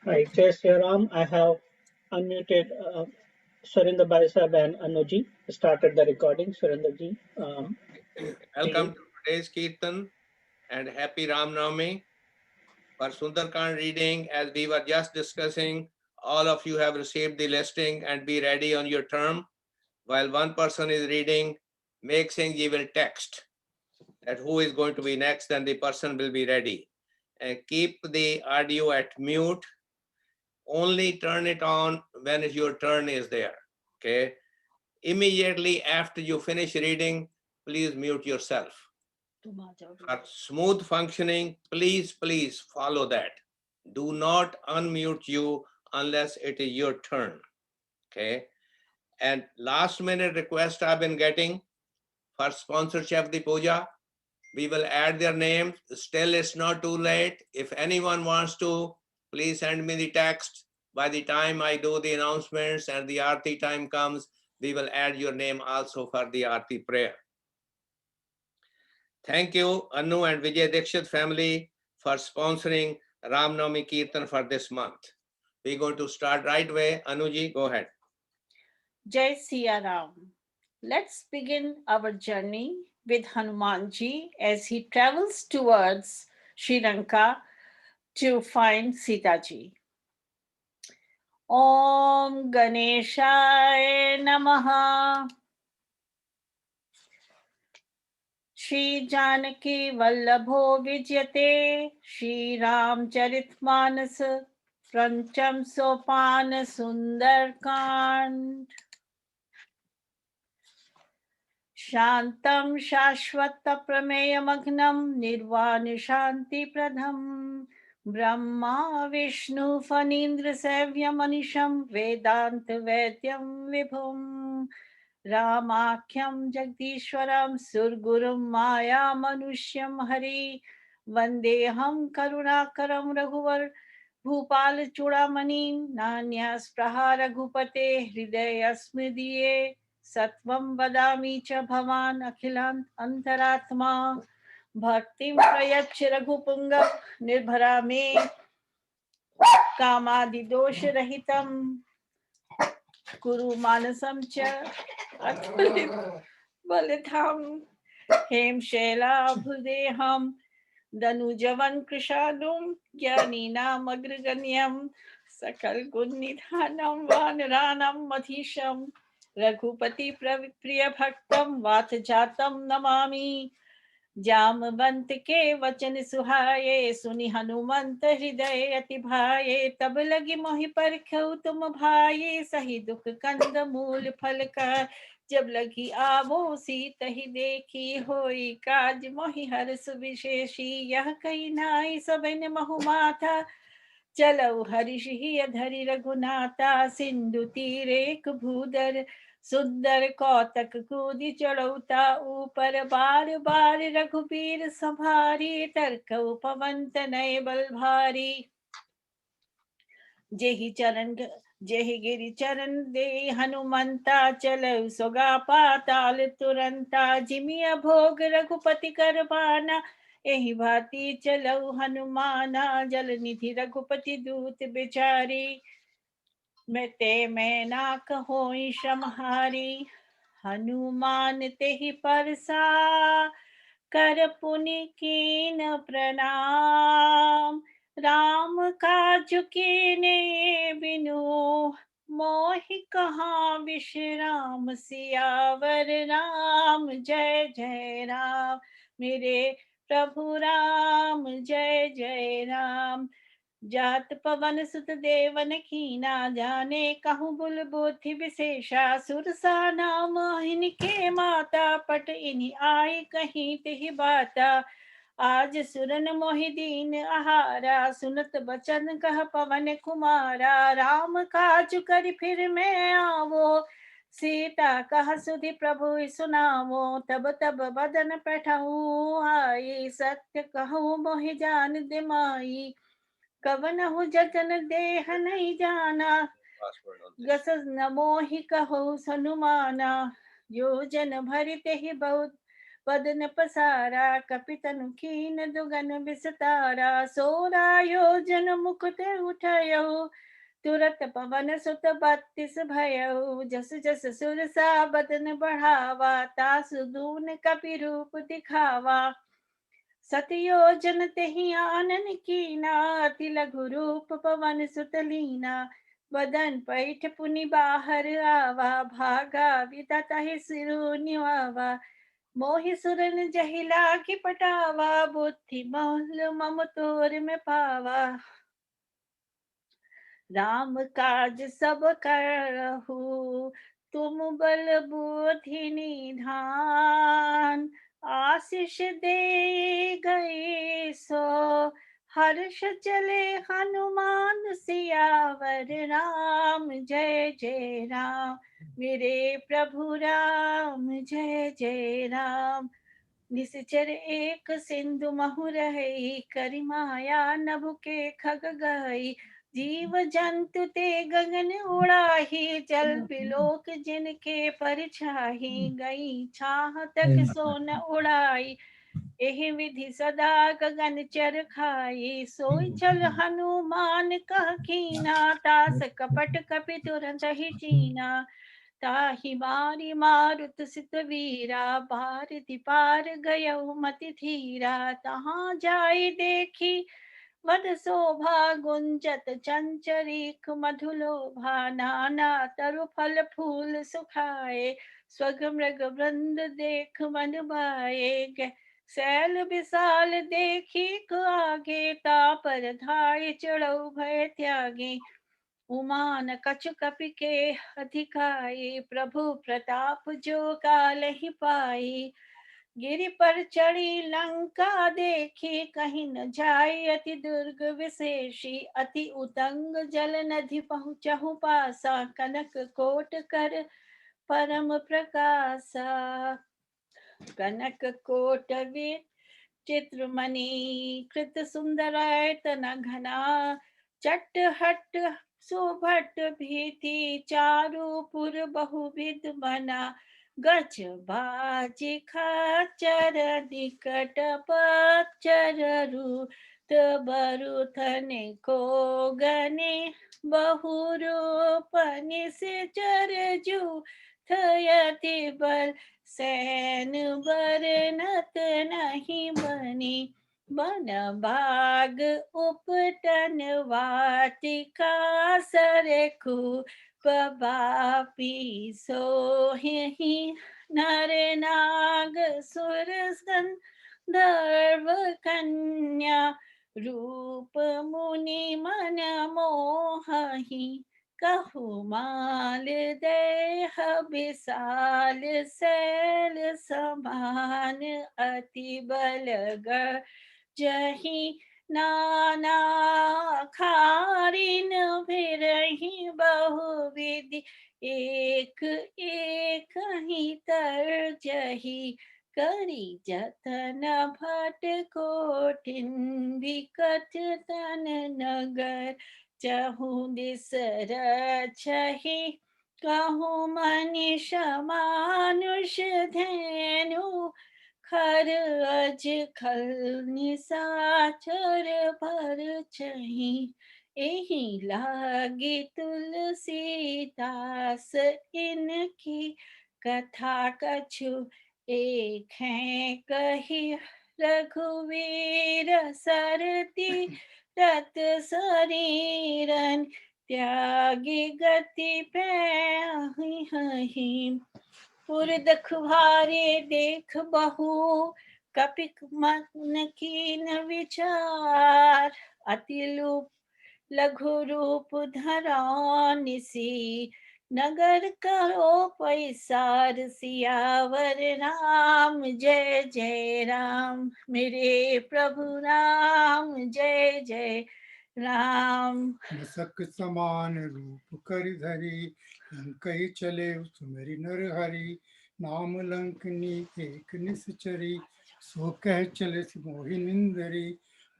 Hi, Jai Sri Ram. I have unmuted Surinder Baisab and Anuji. Started the recording. Surinder ji, to Welcome you. to today's Kirtan and happy Ram Navami. For Sundarkand reading, as we were just discussing, all of you have received the listing and be ready on your term. While one person is reading, make Singh ji will text that who is going to be next, and the person will be ready. And keep the audio at mute. Only turn it on when your turn is there. Okay. Immediately after you finish reading, please mute yourself. For smooth functioning, please follow that. Do not unmute you unless it is your turn. Okay. And last minute request I've been getting for sponsorship of the puja. We will add their names. Still, it's not too late. If anyone wants to, please send me the text. By the time I do the announcements and the Aarti time comes, we will add your name also for the Aarti prayer. Thank you, Anu and Vijay Dikshit family, for sponsoring Ram Navami Kirtan for this month. We're going to start right away. Anuji, go ahead. Jai Siya Ram. Let's begin our journey with Hanumanji as he travels towards Sri Lanka to find Sitaji. Om Ganeshaya Namaha. Shri Janaki Vallabho Vijyate Shri Ramcharitmanas Prancham Sopan Sundar Kand. शान्तं शाश्वतप्रमेयमग्नं निर्वाणशान्तिप्रदं ब्रह्मा विष्णुफणीन्द्रसेव्यमनिशं वेदान्तवेद्यं विभुं रामाख्यं जगदीश्वरं सुरगुरुं मायामनुष्यं हरि वन्देऽहं करुणाकरं रघुवर भूपालचूडामणिं नान्यस्पृहा रघुपते हृदयस्मृदीये सत्वं वदामि च भवान् अखिलान् अन्तरात्मा भक्तिं प्रयच्छ रघुपुङ्गव निर्भरा मे कामादिदोषरहितं कुरु मानसं च बलितां हेम शैलाभुदेहं दनुजवन कृशालुं ज्ञानीनामग्रगण्यं सकलगुणनिधानं वानराणां मधीशम् रघुपति प्रिय भक्तम वात जातम नमामि जामवंत के वचन सुहाये सुनि हनुमंत हृदय अति भाये तब लगी मोहि परखऊ तुम भाये सही दुख कंद मूल फल का जब लगी आवो सीत ही देखी होई काज मोहि हर्ष विशेषी यह कही नाई सबन महु माथा चलो हरिषि धरि रघुनाथा सिंधु तीरे भूधर सुंदर कौतक कूदी चढ़ौता ऊपर बार बार रघुबीर संभारी तर्क पवन तनय बल भारी जेहि चरण जेहि गिरि चरण दे हनुमंता चलो सोगा पाताल तुरंता जिमिया भोग रघुपति कर पाना एहि भांति चलो हनुमाना जल निधि रघुपति दूत बिचारी मैं ना कहोई श्रमहारी हनुमान तेहि परसा कर पुनि कीन प्रणाम राम काज कीने बिनु मोहि कहाँ विश्राम सियावर राम जय जय राम मेरे प्रभु राम जय जय राम जात पवन सुत देवन कीना जाने कहूँ बुल बुद्धि विशेषा सुरसा नाम इनके माता पट इन्हीं आई कहीं तिहि बाता आज सुरन मोहि दीन आहारा सुनत बचन कह पवन कुमारा राम काज कर फिर मैं आवो सीता कह सुधि प्रभु सुनावो तब तब बदन पठहूँ आई सत्य कहूँ मोहि जान दिमाई कवनहु जतन देह नहीं जाना गसस न मोहि कहो सनुमाना योजन भरित ही बहुत बदन पसारा कपितनु कीन दुगन विस्तारा 16 योजन मुकुट उठायो तुरत पवन सुत 32 भयो जस जस सुरसा बदन बढ़ावा तासु दून कपि रूप दिखावा सतयोजन तेहि आनन कीना अति लघु रूप पवन सुत लीना बदन पैठ पुनि बाहर आवा भागा विदत ही सिरु निवावा मोहि सुरन जहि लागी पटावा बुद्धि मोल मम तोर में पावा राम काज सब करहु तुम बल बुद्धि निधान आशीष दे गए सो हर्ष चले हनुमान सियावर राम जय जय राम मेरे प्रभु राम जय जय राम निश्चर एक सिंधु महु रही करि माया नभु के खग गई जीव जंतु ते गगन उड़ाही जल बिलोक जिनके परछाही गई छाह तक सोन उड़ाई एहि विधि सदा गगन चर खाई सोई चल हनुमान कह कीना तास कपट कपि तुरंत ही चीना ताहि मारी मारुत सित वीरा भारति पार गयउ मति धीरा तहाँ जाई देखी वद शोभा गुंजत चंचरीक मधुलोभा नाना तरु फल फूल सुखाए स्वग मृग वृंद देख मन भाए सैल विशाल देखी आगे तापर धाय चढ़ऊ भय त्यागे उमान कछु कपि के अधिकाई प्रभु प्रताप जो काल ही पाई गिरि पर चढ़ी लंका देखी कहीं न जाय अति दुर्ग विशेषी अति उतंग जल नदि पहुँचहु पासा कनक कोट कर परम प्रकाशा कनक कोट चित्रमणि कृत सुंदरायतन घना चट हट सुभट भीति चारुपुर बहुविध बना गज बाज खाचर निकट पचर रूत बरुथने को गने बहुरूपनि से चरजू थयति बल सैन बरनत नहीं बनी बन बाग उपटन वाटिका सरखू पबापी सोहि नर नाग सुर गंधर्व कन्या रूप मुनि मन मोहि कहु माल देह विशाल सैल समान अति बलगर जही नाना खारिन भिरहि बहुविधि एक एक ही तर जही करी जतन भट कोटिन विकट तन नगर चहु दिस रछहि कहु मनीष मानुष धेनु खर अज खल निसाचर भर छही एहि लागी तुलसी दास इनकी कथा कछु एक है कही रघुवीर सरती रत शरीरन त्यागी गति पे पुर दखवारे देख बहु कपिक मन कीन विचार अति लूप लघु रूप धरा निसी नगर करो पैसार सियावर राम जय जय राम मेरे प्रभु राम जय जय राम मसक समान रूप कर धरी लंकई चले सुमेरी नर हरि नाम लंकनी एक निश्चरी सो कह चले मोहि निंदरी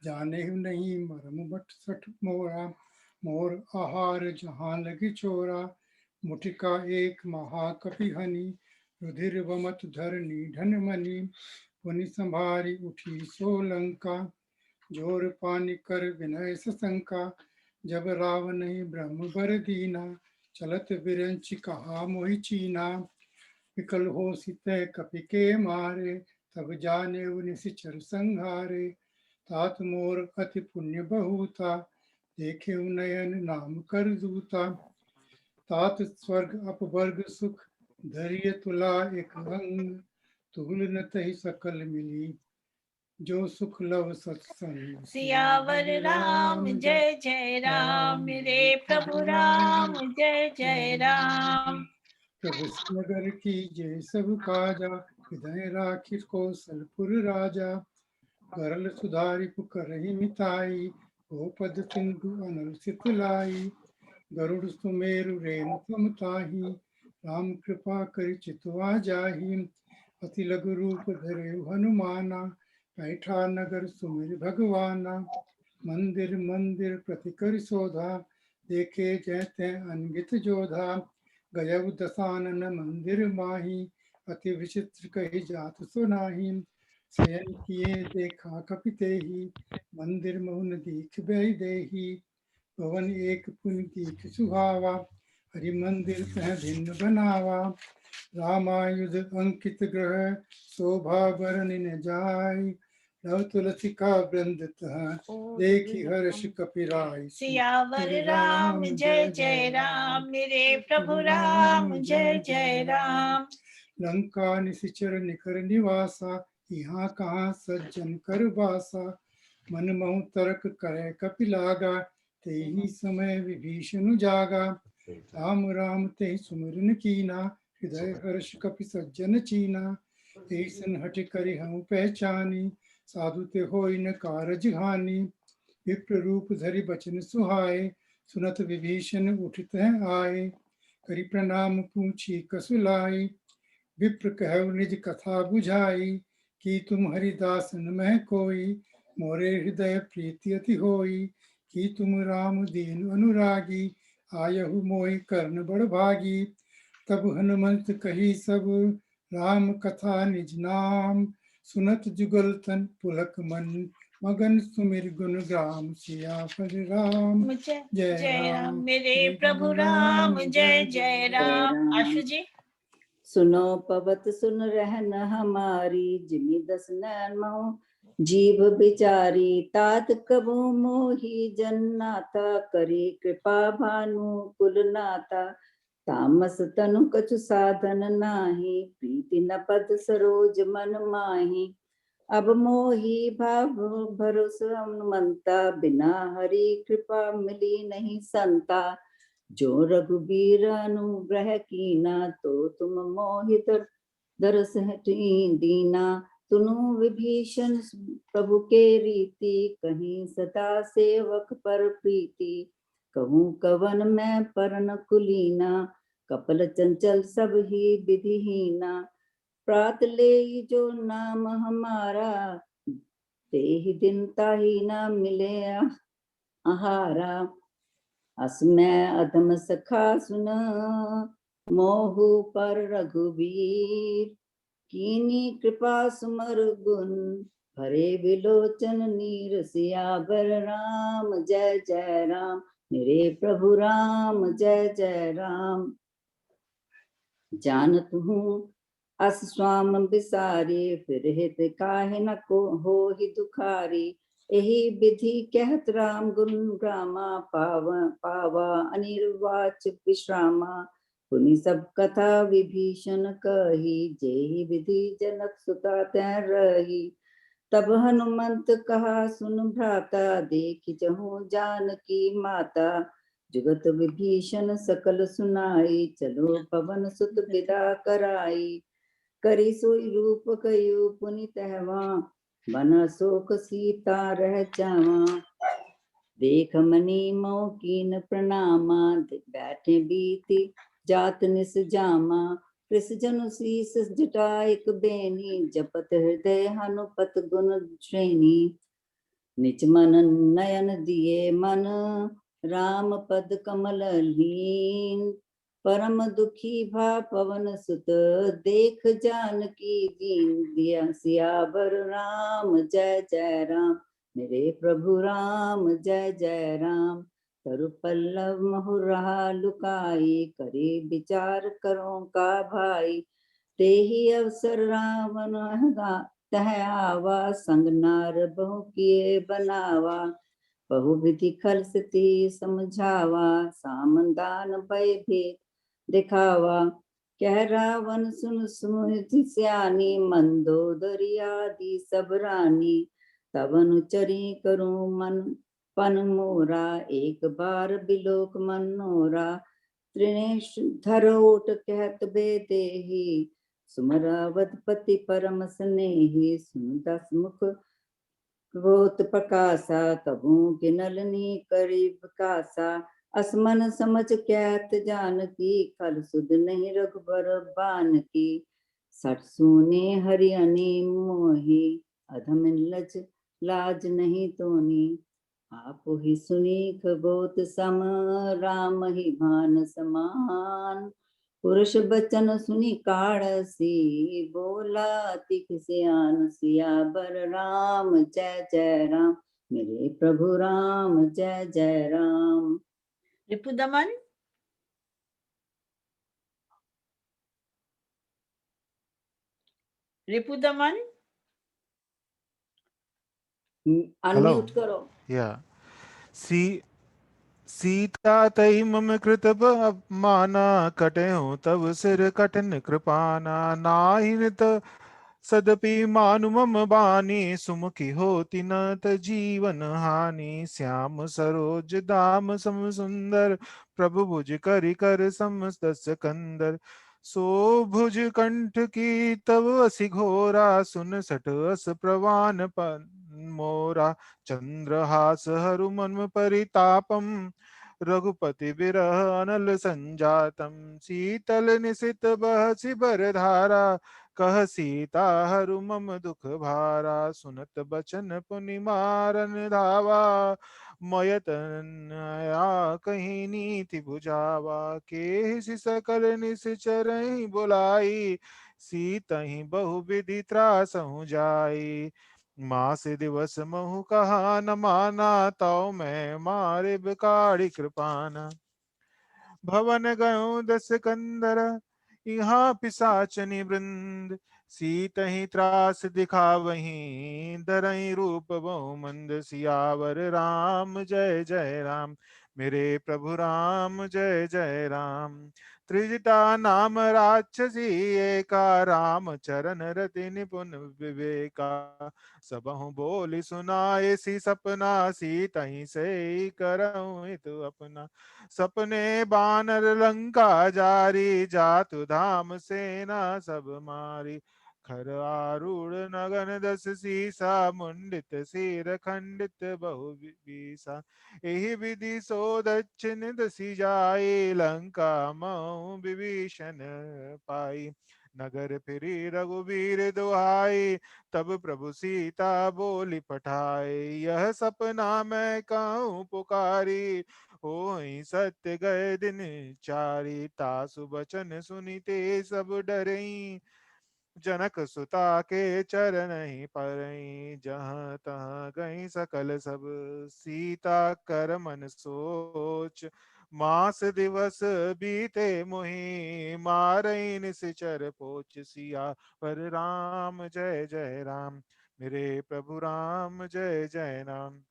जाने नहीं मरम बट सठ मोरा मोर आहार जहाँ लगी चोरा मुठिका एक महाकपि हनि रुधिर वमत धरनी धन मनि पुनि संभारी उठी सो लंका, जोर पानी कर विनय सशंका, जब रावण ही ब्रह्म बर दीना, चलत बिरंच कहा मोहि चीना, विकल हो सितय कपि के मारे, तब जाने निशिचर संहारे, तात मोर अति पुण्य बहुता, देखे नयन नाम कर दूता, तात स्वर्ग अपवर्ग सुख, धैर्य तुला एक अंग, तुल न तहि सकल मिली, जो सुख लव सत्संग। सियावर राम जय जय राम, मेरे प्रभु राम जय जय राम। प्रभु नगर की जय सब काजा, हृदय राखी कौशलपुर राजा, गरल सुधारि पुकरहि मिताई, गोपद सिंधु अनल सित लाई, गरुड़ सुमेरु रेणु समताही, राम कृपा करि चितवा जाहि, अति लघु रूप धरे हनुमाना, बैठा नगर सुमिर भगवाना, मंदिर मंदिर प्रति कर शोधा, देखे जैते अनगित जोधा, गजब दसानन मंदिर माही, अति विचित्र कही जात सुनाही, शयन किए देखा कपितेहि, मंदिर मोहन दीख बहि देही, भवन एक पुनि दीख सुहावा, हरि मंदिर तह भिन्न बनावा, रामायुध अंकित ग्रह, शोभा बरन न जाय, लव तुलसी का वृंद तह, देखी हर्ष कपिराय। सियावर राम जय जय राम, मेरे प्रभु राम जय जय राम। लंका निशिचर निकर निवासा, यहाँ कहाँ सज्जन कर बासा, मन महु तर्क करे कपि लागा, तेहि समय विभीषण जागा, राम राम ते सुमिरन कीना, हृदय हर्ष कपि सज्जन चीना, ऐसन हट करि हम पहचानी, साधु ते होई न कारज हानि, विप्र रूप धरि बचन सुहाए, सुनत विभीषण उठित आए, करि प्रणाम पूछी कसुलाई, विप्र कहु निज कथा बुझाई, कि तुम हरिदासन मह कोई, मोरे हृदय प्रीति अति होई, कि तुम राम दीन अनुरागी, आयहु मोहि कर्ण बड़ भागी, तब हनुमंत कही सब राम कथा निज नाम, सुनत जुगल तन पुलक मन, मगन सुमिर गुण ग्राम, सियापति राम जय जय जय राम, राम, मेरे प्रभु राम जय जय राम। आशु जी। सुनो पवत सुन रहन हमारी, जिमि दस नैन महु जीव बिचारी, तात कबू मोहि जन्नाथा, करी कृपा भानु कुल नाथा, तामस तनु कछु साधन नाही, प्रीति न पद सरोज मन माही, अब मोहि भाव भरोस हनुमंता, बिना हरि कृपा मिली नहीं संता, जो रघुबीर अनुग्रह कीना, तो तुम मोहित दरस हटि दीना, तुनु विभीषण प्रभु के रीति, कहीं सदा सेवक पर प्रीति, कहूँ कवन मैं परन कुलीना, कपल चंचल सब ही विधिहीना, प्रात ले जो नाम हमारा, ते ही दिन ताही ना मिले आहारा, असमय अधम सखा सुन, मोहु पर रघुबीर, कीनी कृपा सुमर गुण, हरे विलोचन नीर, सियावर राम जय जय राम, मेरे प्रभु राम जय जय राम। जानत हूँ अस स्वाम बिसारी, फिर हित काहे न को हो ही दुखारी, यही विधि कहत राम गुण रामा, पावा अनिर्वाच विश्रामा, पुनि सब कथा विभीषण कही, जेहि विधि जनक सुता तैं रही, तब हनुमंत कहा सुन भ्राता, देखि जहु जानकी माता, जुगत विभीषण सकल सुनाई, चलो पवन सुत विदा कराई, करी सोई रूप कयु पुनि तहवा, बन शोक सीता रह जावा, देख मनी मोह कीन प्रणामा, बैठे बीती जात निस जामा, कृष जनु शीस जटाइक बेनी, जपत हृदय हनुपत गुण श्रेणी, निज मन नयन दिए मन, राम पद कमल लीन, परम दुखी भा पवन सुत, देख जानकी दीन दिया सियावर राम। जय जय राम मेरे प्रभु राम, जय जय राम। तरु पल्लव महु रहा लुकाई, करे विचार करो का भाई। तेहि अवसर रावण तह आवा, संग नार बहु किए बनावा। बहु विधि खल स्थिति समझावा, सामदान भय भेद दिखावा। कह रावण सुन सुमति सियानी, मंदोदरी आदि सब रानी। तब अनुचरी करूं मन पन मोरा, एक बार बिलोक मनोरा। त्रिनेश धरोट कहत बेदेही, सुमरावतपति परम स्नेही। सुन दस मुख क्रोध प्रकाशा, कबू किनलनी करीब कासा। असमन समझ कहत जानकी, खल सुध नहीं रघुबर बान की। सठ सूने हरि अनी मोही, अधम लज लाज नहीं तोनी। आप ही सुनी खगोत सम, राम ही भान समान। पुरुष बचन सुनी काढ़सी, बोला तिख सियान सियावर राम। जय जय राम मेरे प्रभु राम, जय जय राम। रिपुदमन, रिपुदमन, अनम्यूट करो। या सीता तई मम कृत माना, कटहु तब सिर कठिन कृपाना। नाहित सदपि मानु मम बानी, सुमुखी होती न त जीवन हानि। श्याम सरोज दाम सम सुंदर, प्रभु भुज करि कर सम दस कंदर। सो भुज कंठ की तब असि घोरा, सुन सट अस प्रवान मोरा। चंद्रहास हरु मन परितापम, रघुपति बिरह अनल संजातम। शीतल निशित बहसि बर धारा, कह सीता हरु मम दुख भारा। सुनत बचन पुनि मारन धावा, मयतनया कहीं नीति बुझावा। के सकल निश्चरहि बुलाई, सीतहि बहु विधि त्रासहु जाई। मास दिवस महु कहा न माना, तौ मैं मारे बिकाड़ी कृपाना। भवन गयो दस कंदर, यहाँ पिसाचनी वृंद। सीतहि त्रास दिखावहीं, धरहि रूप बहु मंद। सियावर राम जय जय राम मेरे प्रभु राम, जय जय राम। त्रिजटा नाम राक्षसी एका, राम चरण रति निपुण विवेका। सबहु बोली सुनाए सी सपना, सीतहि से करऊँ हित अपना। सपने बानर लंका जारी, जातु धाम सेना सब मारी। खर आरूढ़ नगन दस सीसा, मुंडित सिर खंडित बहु बीसा। एहि विधि सो दक्षिण दसी जाई, लंका मऊ विभीषण पाई। नगर फिरी रघुबीर दुहाई, तब प्रभु सीता बोली पठाई। यह सपना मैं कहूँ पुकारी, होई सत्य गए दिन चारी। तासु बचन सुनीते सब डरई, जनक सुता के चरण ही परई। जहाँ तहाँ गई सकल सब, सीता कर मन सोच। मास दिवस बीते मोहि, मारई निश्चर पोच। सिया पर राम जय जय राम मेरे प्रभु राम, जय जय राम।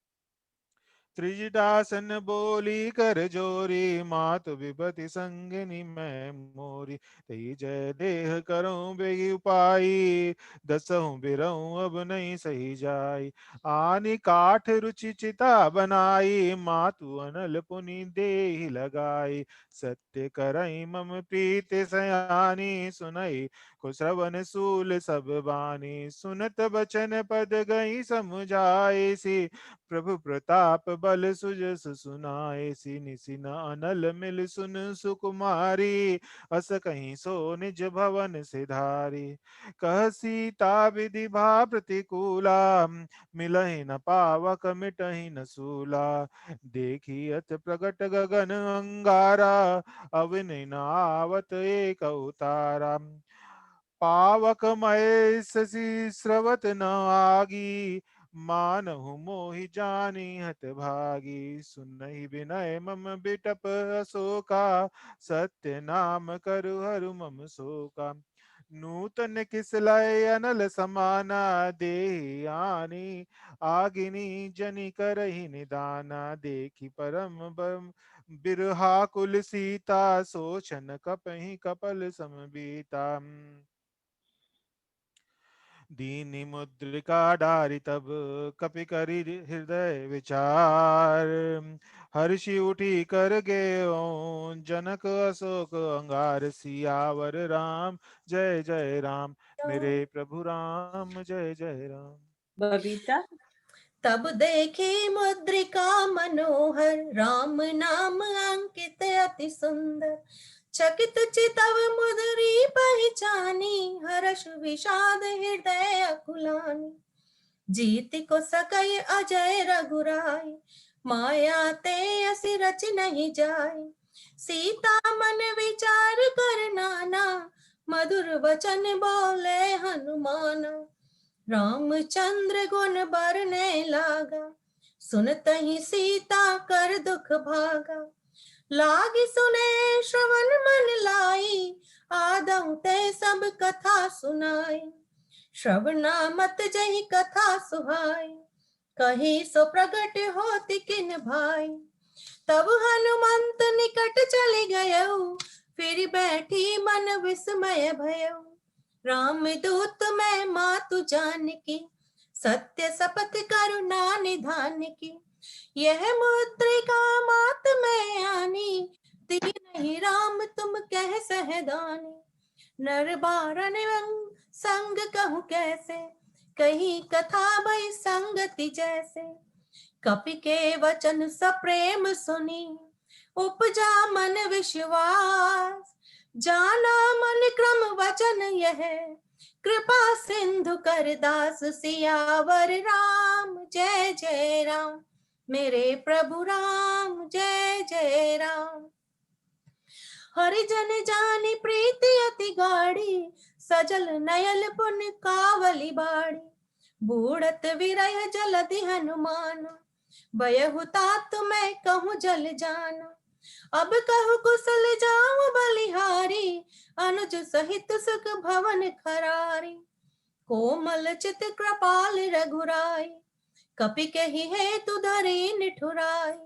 त्रिजटासन बोली कर जोरी, मातु विपति संगिनी मैं मोरी। तई जय देह करूं बेगी उपाई, दसहूं बिरहूं अब नहीं सही जाई। आनी काठ रुचि चिता बनाई, मातु अनल पुनि देहि लगाई। सत्य करई मम प्रीत सयानी, सुनई कुश्रवण सूल सब बानी। सुनत बचन पद गई समुझाई सी, प्रभु प्रताप बल सुजस सुनाए, सिनि सिन अनल मिल सुन सुकुमारी, अस कहीं सो निज भवन सिधारी। कह सीता विधि भा प्रतिकूला, मिलहि न पावक मिटहि न सूला। देखी अत प्रगट गगन अंगारा, अविनि न आवत एक उतारा। पावक मय शशि स्रवत न आगी, मानहु मोहि जानी हत भागी। सुनहि विनय मम बिटप अशोका, सत्य नाम करु हरु मम शोका। नूतन किसलय अनल समाना, देहि आनी आगिनी जनि करहि निदाना। देखि परम बिरहा सीता, सोचन कपहि कपल समबीता। दीनि मुद्रिका डारि तब, कपि करि हृदय विचार। हर्षि उठी कर गेओ, जनक अशोक अंगार। सियावर राम जय जय राम, मेरे प्रभु राम जय जय राम। बबीता। तब देखे मुद्रिका मनोहर, राम नाम अंकित अति सुंदर। चकित चितव मुदरी पहचानी, हर्ष विषाद हृदय अकुलानी। जीत को सकय अजय रघुराई, माया ते असि रच नहीं जाय। सीता मन विचार कर नाना, मधुर वचन बोले हनुमाना। रामचंद्र गुण बरने लागा, सुनत ही सीता कर दुख भागा। लागी सुने श्रवण मन लाई, आदौ ते सब कथा सुनाई। श्रवणा मत जहि कथा सुहाई, कही सो प्रगट होति किन भाई। तब हनुमंत निकट चले गयऊ, फिर बैठी मन विस्मय भयऊ। राम दूत मैं मातु जानकी, सत्य शपथ करुणा निधान की। यह मुद्रिका मात मैं आनी, तीनहि राम तुम कह सहदानी। नर बारन संग कहूँ कैसे, कही कथा भई संगति जैसे। कपि के वचन सप्रेम सुनी, उपजा मन विश्वास। जाना मन क्रम वचन यह, कृपा सिंधु कर दास। सियावर राम जय जय राम, मेरे प्रभु राम जय जय राम। हरिजन जानी प्रीति अति गाढ़ी, सजल नयल पुन कावली बाड़ी। बूढ़त विरह जलधि हनुमान, भयहु तात मैं कहूँ जल जाना। अब कहु कुशल जाऊं बलिहारी, अनुज सहित सुख भवन खरारी। कोमल चित कृपाल रघुराई, कपि कही हेतु धरि निठुराई।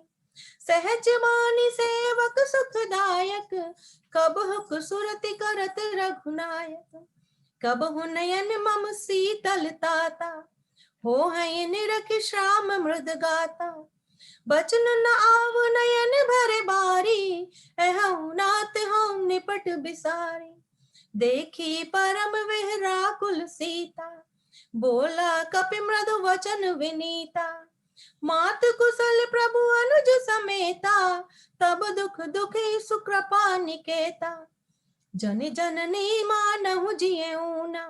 सहज मानी सेवक सुखदायक, कबहु कुसुरति करत रघुनायक। कबहु नयन मम शीतल ताता, हो है निरख श्याम मृद गाता। बचन न आव नयन भरे बारी, एहु नाथ हो निपट बिसारी। देखी परम विहराकुल सीता, बोला कपि मृदु वचन विनीता। मात कुशल प्रभु अनुज समेता, तब दुख दुखी सुकृपा निकेता। जन जननी मानहु जियऊना,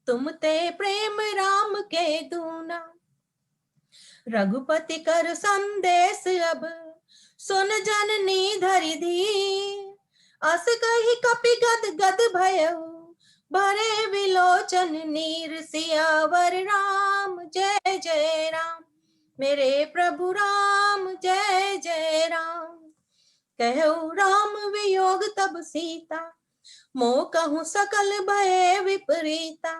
तुम ते प्रेम राम के दूना। रघुपति कर संदेश अब, सुन जननी धरि धीर। अस कही कपि गद गद भयऊ, भरे विलोचन नीर। सियावर राम जय जय राम, मेरे प्रभु राम जय जय राम। कहु राम वियोग तब सीता, मोह कहूँ सकल भय विपरीता।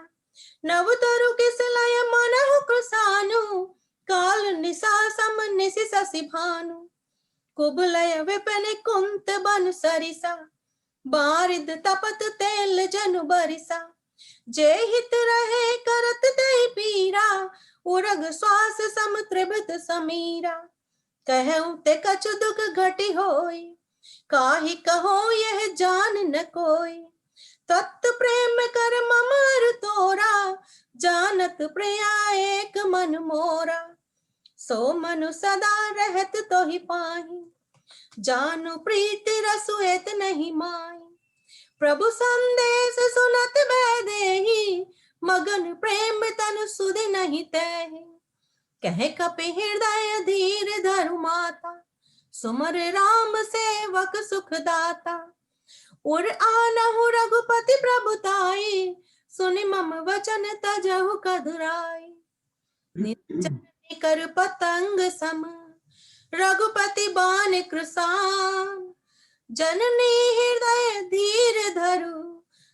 नव तरु किसलय मनहु कृसानु, काल निशा सम निशि शशि भानु। कुबलय विपिन कुंत बन सरिसा, बारिद तपत तेल जनु बरिसा। जे हित रहे करत ते पीरा, उरग श्वास सम त्रिभुत समीरा। कहूँ ते कछु दुख घटी होई, काहि कहो यह जान न कोई। तत् प्रेम कर ममर तोरा, जानत प्रिया एक मन मोरा। सो मनु सदा रहत तो ही पाही, जानु प्रीति रसुएत नहीं माही। प्रभु संदेश सुनत बैदेही, मगन प्रेम तनु सुधि नहीं तैही। कह कपि हृदय धीर धरु माता, सुमर राम सेवक सुख दाता। उर आनहु रघुपति प्रभुताई, सुनि मम वचन तजहु कधुराई। निश्चर कर पतंग सम, रघुपति बाण कृसान। जननी हृदय धीर धरु,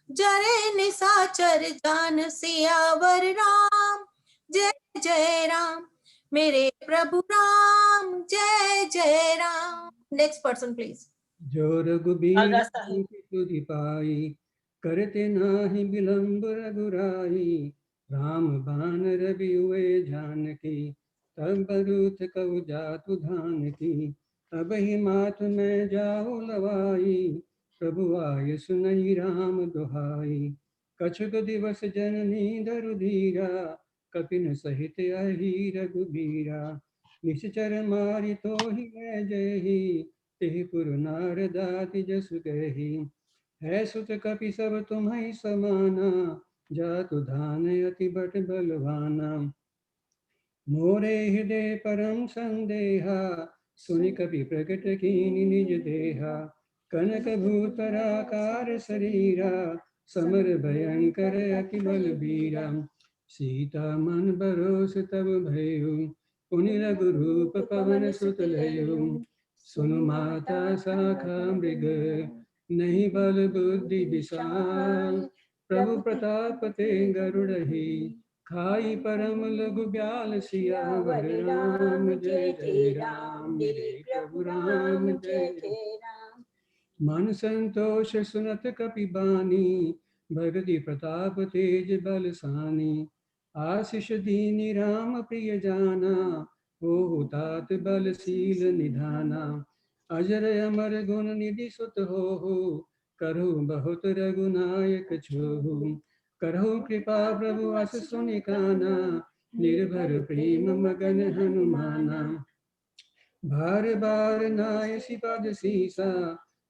जरे निसाचर जान। सियावर राम जय जय राम, मेरे प्रभु राम जय जय राम। Next person please. जो रघुबीर आगा साहिब। तुधि पाई, करते नाही विलंब रघुराई। राम बाण रवि हुए जानकी, तब बरूथ कव जातु धान की। अब ही मात में जाओ लवाई, प्रभु आय सुनई राम दुहाई। कछुक दिवस जननी धरु धीरा, कपिन सहित अहि रघुबीरा। निश्चर मारि तो ही मैं जयहि, तेहि पुर नारदाति जसु गही। है सुत कपि सब तुम्हें समाना, जातु धान अति बट बलवाना। मोरे हृदय परम संदेहा, सुनि कपि प्रकट कीनि निज देहा। कनक भूतराकार शरीरा, समर भयंकर अति बलबीरा। सीता मन बरोस तब भयो, पुनि रघुरूप पवन सुत लयो। सुनु माता शाखा मृग, नहीं बल बुद्धि विशाल। प्रभु प्रताप ते गरुड़हि, खाई परम लघु ब्याल। सियावर राम जय जय राम, मेरे प्रभु राम जय जय राम। मन संतोष सुनत कपि बानी, भगति प्रताप तेज बलसानी। आशीष दीनि राम प्रिय जाना, हो तात बलशील निधाना। अजर अमर गुण निधि सुत हो, करहु बहुत रघुनायक छोहु। करहु कृपा प्रभु अस सुनि काना, निर्भर प्रेम मगन हनुमाना। बार बार नाय सिपद सीसा,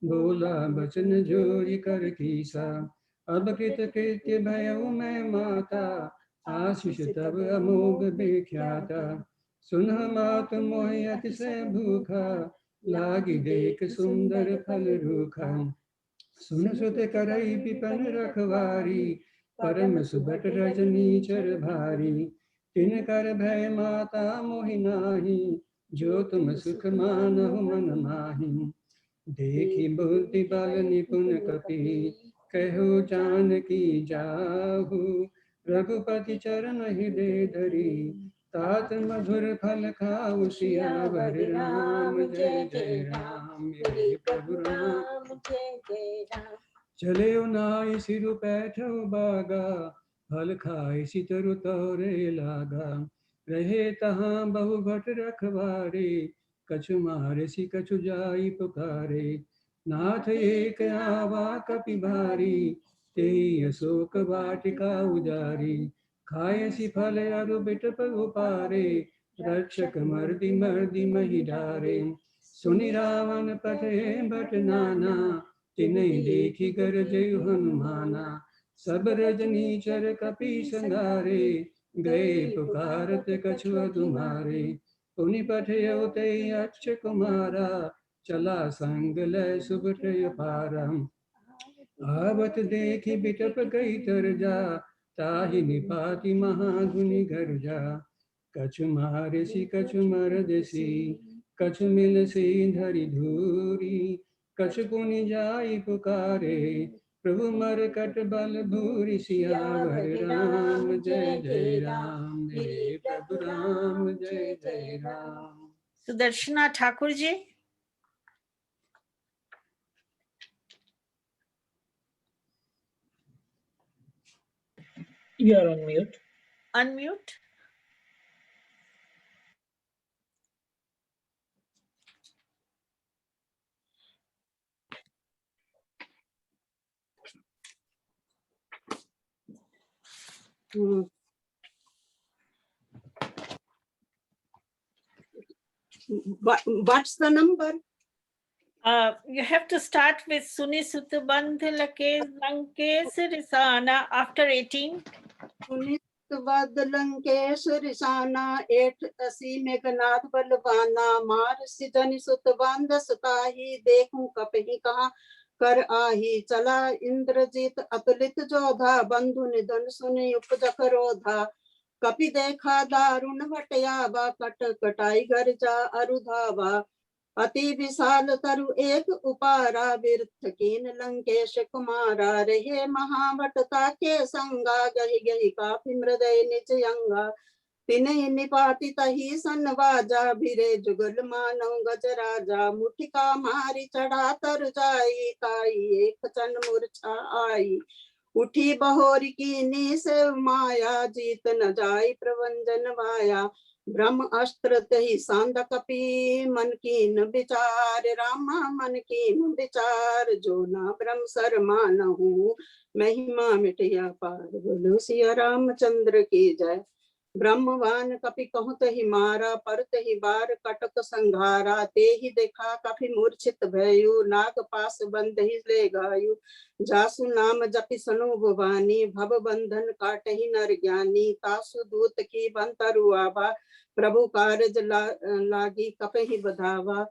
बोला बचन जोरी कर कीसा। अब कृत कृत्य भयउ मैं माता, आशीष तब अमोघ विख्याता। सुनह मात मोहि अतिशय भूखा, लागी देख सुंदर फल रूखा। सुन सुत करई विपन रखवारी, परम सुबट रजनी चर भारी। तिन कर भय माता मोहि नाही, जो तुम सुख मानहु मन माही। देखी बुद्धि बल निपुण कपि, कहो जानकी जाहु। रघुपति चरण हृदय धरी, तात मधुर फल खाऊ। सियावर राम जय जय राम, मेरे प्रभु राम जय जय राम। चले नाई सिरु पैठौ बागा, फल खाए सितरु तोरे लागा। रहे तहाँ बहु भट रखवारे, कछु मारे सि कछु जाई पुकारे। नाथ एक आवा कपि भारी, तेई अशोक वाटिका उजारी। खाए सि फल अरु बिटप उपारे, रक्षक मर्दि मर्दि महि डारे। सुनि रावण पठे भट नाना, तिनहि देखि गरजयु हनुमाना। सब रजनीचर कपि संगारे, गए पुकारत कछु तुम्हारे। पुनि पठयउ ते अक्ष कुमारा, चला संग लय सुबट अपारा। आवत देखि बिटप गई तरजा, ताहि निपाति महाधुनि गरजा। कछु मारसी कछु मरदसी, कछु मिलसी धरि धूरी। कछु पुनि जाई पुकारे, प्रभु मरकट बल भूरि। सियावर राम जय जय राम, मेरे प्रभु राम जय जय Ram. Sudarshana Thakur ji. You are on mute. Unmute. What's the number? You have to start with Suni Sutbandh Lankesh Risana after 18. सुनिश्चित लंकेश रिसाना 8 असी मेघनाथ बलवाना मार सिजन सुत बंद सताही देखूं कपहि कहाँ कर आही चला इंद्रजीत अतुलित जोधा बंधु निधन सुनि उपजक रोधा कपि देखा दारुण भटयावा कट कटाई घर जा अरुधावा अति विशाल तरु एक उपारा विरथ कीन लंकेश कुमारा रहे महाभटता के संगा गहि गहि काफी हृदय निज अंगा तिन्हि निपाति तही सनवाजा भिरे जुगल मानव गजराजा मुठिका मारी चढ़ा तर जाई ताई एक चन मूर्छा आई उठी बहोरी की नी से माया जीत न जाई प्रवंजन वाया ब्रह्म अस्त्र तही सांद कपि मन कीन विचार रामा मन कीन विचार जो ना ब्रह्म सर मानहु महिमा मिटिया पार बोलो सिया रामचंद्र की जय ब्रह्मवान कपि कहत ही मारा परत ही बार कटक संघारा ते ही देखा कपि मूर्छित भयु नाग पास बंद ही ले गायु जासु नाम जपि सनु भवानी भव बंधन काटहि नर ज्ञानी तासु दूत की बंतरु आवा प्रभु कारज लागी कपहि बधावा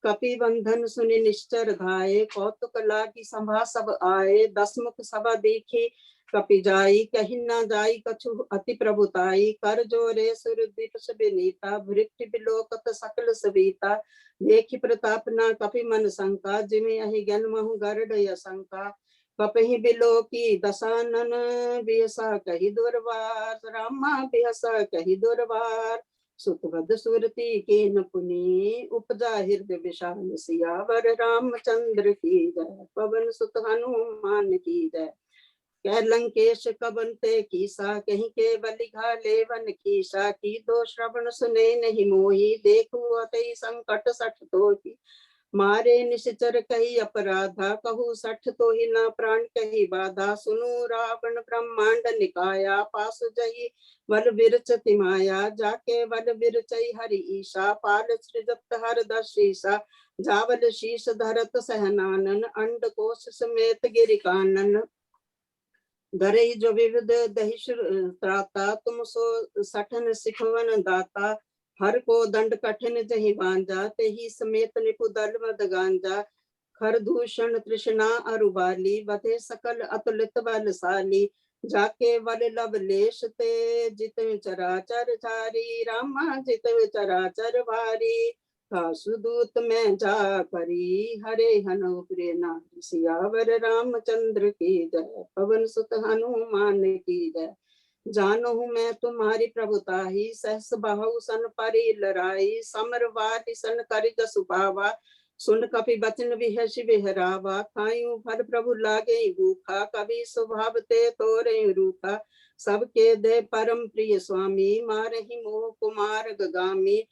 कपि बंधन सुनि निश्चर धाये कौतुक लागी सभा सब आए दसमुख सभा देखी कपि जाई कहि न जाई कछु अति प्रभुताई कर जोरे सुर दिवस विनीता भृत्य बिलोकत सकल सविता देखि प्रताप न कपि मन शंका जिमि अहि जन्महु गरुड़ यशंका कपहि बिलो की दशानन बियसा कहि दुर्वार रामा बियसा कहि दुर्वार सुतवद सुरति के न पुनि उपजा हृदय विशाल सियावर रामचंद्र की जय पवन सुत हनुमान की जय कह लंकेश कबन ते कीसा कहीं के बलिघा लेवन कीसा की दो श्रवण सुने नहीं मोही देखू अतई संकट सठ तोही मारे निश्चर कही अपराधा कहू सठ तो ही न प्राण कही बाधा सुनु रावण ब्रह्मांड निकाया पासु जही वल विरच तिमाया जाके वल विरचई हरि ईशा पाल सृजत हर दशीसा जावल शीश धरत सहनानन अंड कोश समेत गिरिकानन धरे जो विविध दहिश त्राता तुम सो सठन सिखवन दाता हर को दंड कठिन जहि बांजा ते ही समेत निपु दल मद गांजा खर दूषण तृष्णा अरुबाली वधे सकल अतुलित बलशाली जाके वल लवलेश ते जित चराचर चारी रामा जित चराचर भारी सुदूत में जा करी हरे हनु प्रेना सियावर रामचंद्र की जय पवन सुत हनुमान की जय जानो हूँ मैं तुम्हारी प्रभुताही सहस बाहु सन परि लराई समर वाटी सन करि जसु पावा सुन कपि बचन विहस बिहरावा खायू फल प्रभु लागे भूखा कवि स्वभाव ते तोरे रूखा सबके दे परम प्रिय स्वामी मारहि मोह कुमार गगामी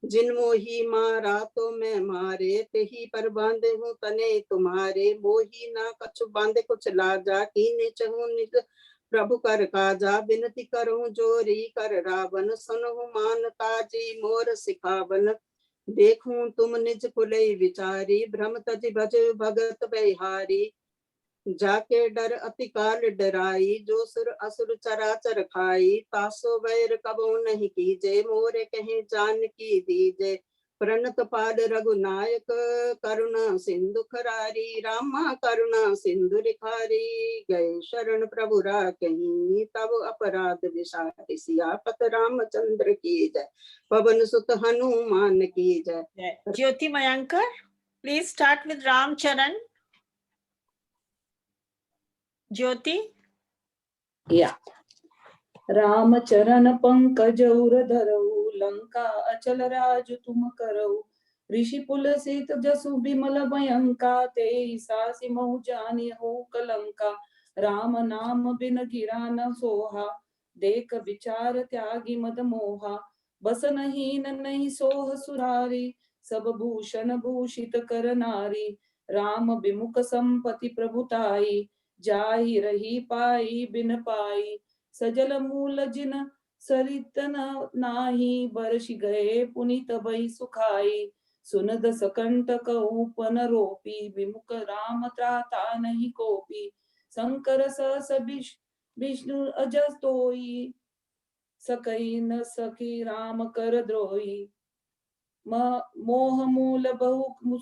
जिन मोही मारा तो मैं मारे ते ही पर बांधे हूँ तने तुम्हारे मोही ना कछु बांधे कुछ लाजा कीने चहूँ निज प्रभु कर काजा विनती करूं जोरी कर रावण सुनहु मानता जी मोर सिखावन देखूं तुम निज कुलई विचारी भ्रम तज भज भगत बिहारी जाके डर अति काल डराई जो सुर असुर चराचर खाई तासो वैर कबो नहीं कीजे मोरे कहीं जान की दीजे प्रणत पाल रघुनायक करुणा सिंधु खरारी रामा करुणा सिंधु रिखारी गए शरण प्रभु राकहीं तब अपराध विसारी सियापत रामचंद्र की जय पवन सुत हनुमान की जय ज्योति मयंकर प्लीज स्टार्ट विद रामचरण ज्योति या राम चरण पंकज उर धरऊ लंका अचल राज तुम करऊ ऋषि पुल सीत जसु बिमल भयंका ते सासी महु जानी हो कलंका राम नाम बिन गिरा न सोहा देख विचार त्यागी मद मोहा बसन हीन नहीं सोह सुरारी सब भूषण भूषित कर नारी राम विमुख संपति प्रभुताई जाहि रही पाई बिन पाई सजल मूल जिन सरित नाही बरस गए पुनित भई सुखाई सुनद सकंटक ऊपन रोपी विमुख राम त्राता नहीं कोपी शंकर सहस विष्णु अजस तोई सकई न सखी राम कर द्रोही मोह मूल बहु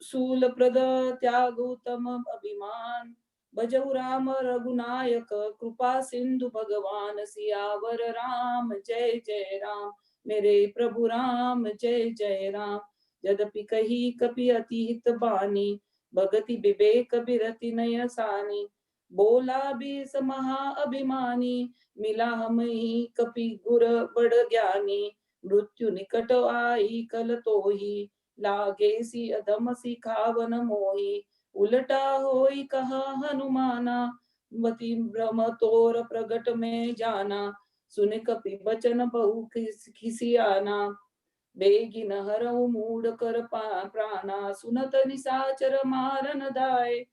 सूल प्रद त्यागोतम अभिमान भजऊ राम रघुनायक कृपा सिंधु भगवान सियावर राम जय जय राम मेरे प्रभु राम जय जय राम यद्यपि कही कपि अति हित बानी भगति विवेक बिरति नय सानी बोला भी महा अभिमानी मिला हम ही कपि गुर बड़ ज्ञानी मृत्यु निकट आई कल तोही लागे सी अधम सी खावन मोही उलटा होई कहा हनुमाना मति भ्रम तोर प्रगट में जाना सुन कपि बचन बहु खिसियाना बेगिन हरऊ मूड कर प्राणा सुनत निसाचर मारन दाय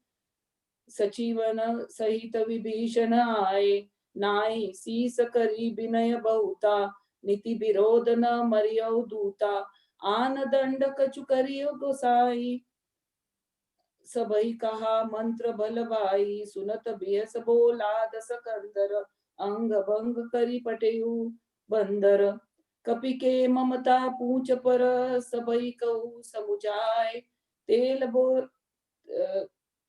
सचिवन सहित विभीषण आए नाई सीस करी विनय बहुता नीति विरोध न मरियो दूता आन दंड कछु करियो गोसाई सबई कहा मंत्र बल भाई सुनत बियस बोला दस कंदर अंग भंग करी पटेयु बंदर कपि के ममता पूछ पर सबई कहू समुझाए तेल बोर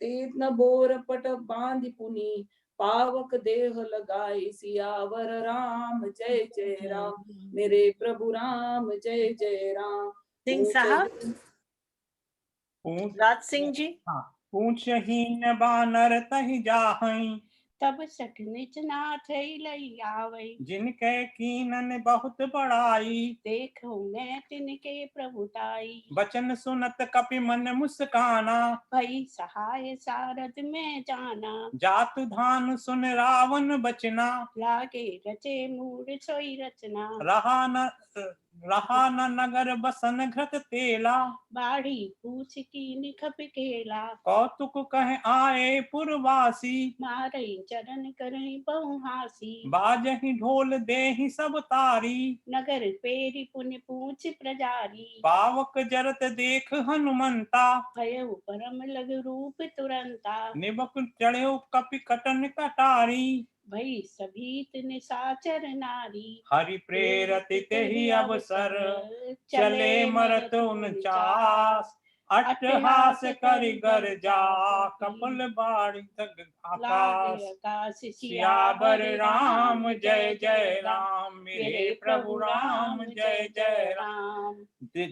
तेन बोर पट बांध पुनी पावक देह लगाई सियावर राम जय जय राम मेरे प्रभु राम जय जय राम सिंह साहब राज सिंह जी पूछहीन बानर तहि जाहई तब सठ निच नाथ लई आवई जिनके कीनन बहुत बड़ाई देखो मैं तिनके प्रभुताई बचन सुनत कपि मन मुस्काना भई सहाय सारद में जाना जातु धान सुन रावण बचना लागे रचे मूड सोई रचना रहा न नगर बसन घृत तेला बाड़ी पूछ कीन खप केला कौतुक कह आए पुरवासी मारई चरण करई बहुहासी बाजहि ढोल देहि सब तारी नगर पेरी पुण्य पूछ प्रजारी पावक जरत देख हनुमंता भयउ परम लग रूप तुरंता निबक चढ़ो कपि कटन कटारी भई सभीत निसाचर नारी हरि प्रेरत तेहि अवसर चले मरत 49 अट्टहास करि गर्जा कपल बाड़ी तक आकाश सियावर राम जय जय राम मेरे प्रभु राम जय जय राम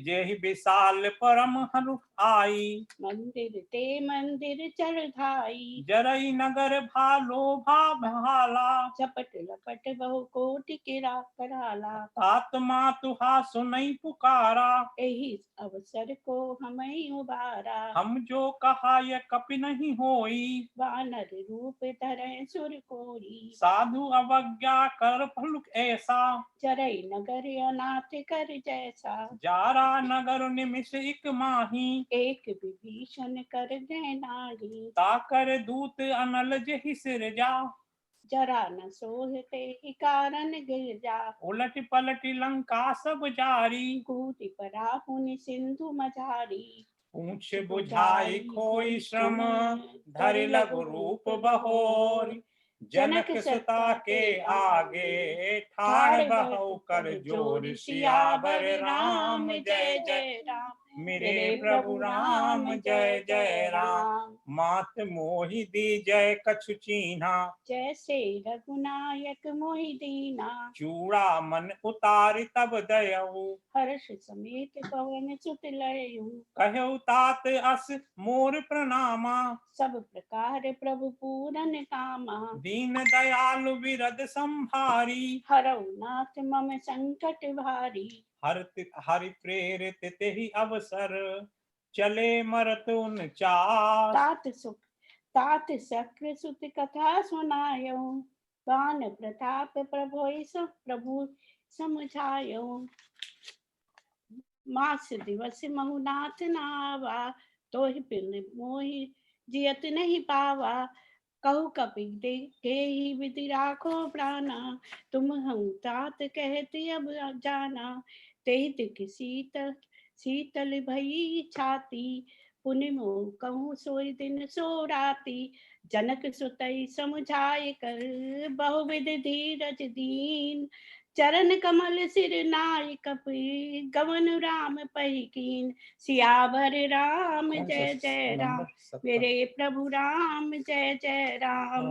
जेहि विशाल परम हरु आई मंदिर ते मंदिर चढ़ाई जरई नगर भालो भाला चपट लपट बहु कोटि किरा कराला आत्मा तुहा सुनई पुकारा एहि अवसर को हमें उबारा हम जो कहा यह कपि नहीं होई वानर रूप धरे सुर कोरी साधु अवज्ञा कर फलुक ऐसा चरई नगर अनाथ कर जैसा जारा नगर निमिष एक माही एक विभीषण कर दे नारी ताकर दूत अनल जहि सिर जा जरा न सोहते ही कारण गिर जा उलट पलट लंका सब जारी कूटि परा पुनि सिंधु मझारी पूछ बुझाई खोई श्रम धरि लघु रूप बहोरी जनक सुता के आगे ठाड़ बहु कर जोर सियावर राम जय जय राम मेरे प्रभु राम जय जय राम मात मोहि दी जय कछु चीन्हा जैसे रघुनायक मोहि दीना चूड़ा मन उतारि तब दयऊ हर्ष समेत पवन सुत लयऊ कहु तात अस मोर प्रणामा सब प्रकार प्रभु पूरन कामा दीन दयालु विरद संभारी हरौ नाथ मम संकट भारी हरि प्रेरित तेहि अवसर चले मरत 49 तात शक्र सुत कथा सुनायो गान प्रताप प्रभु समझायो मास दिवस महुनाथ नावा तोहि पिन मोहि जियत नहीं पावा कहु कपि के ही विधि राखो प्राणा, तुम हम तात कहते अब जाना। तेहि दिख शीतल शीतल भई छाती, पुनि मोह कहूँ सोई दिन सो राती। जनक सुतई समुझाए कर, बहुविध धीरज दीन। चरण कमल सिर नाय कपि, गवन राम पही कीन। सियावर राम जय जय राम, मेरे प्रभु राम जय जय राम।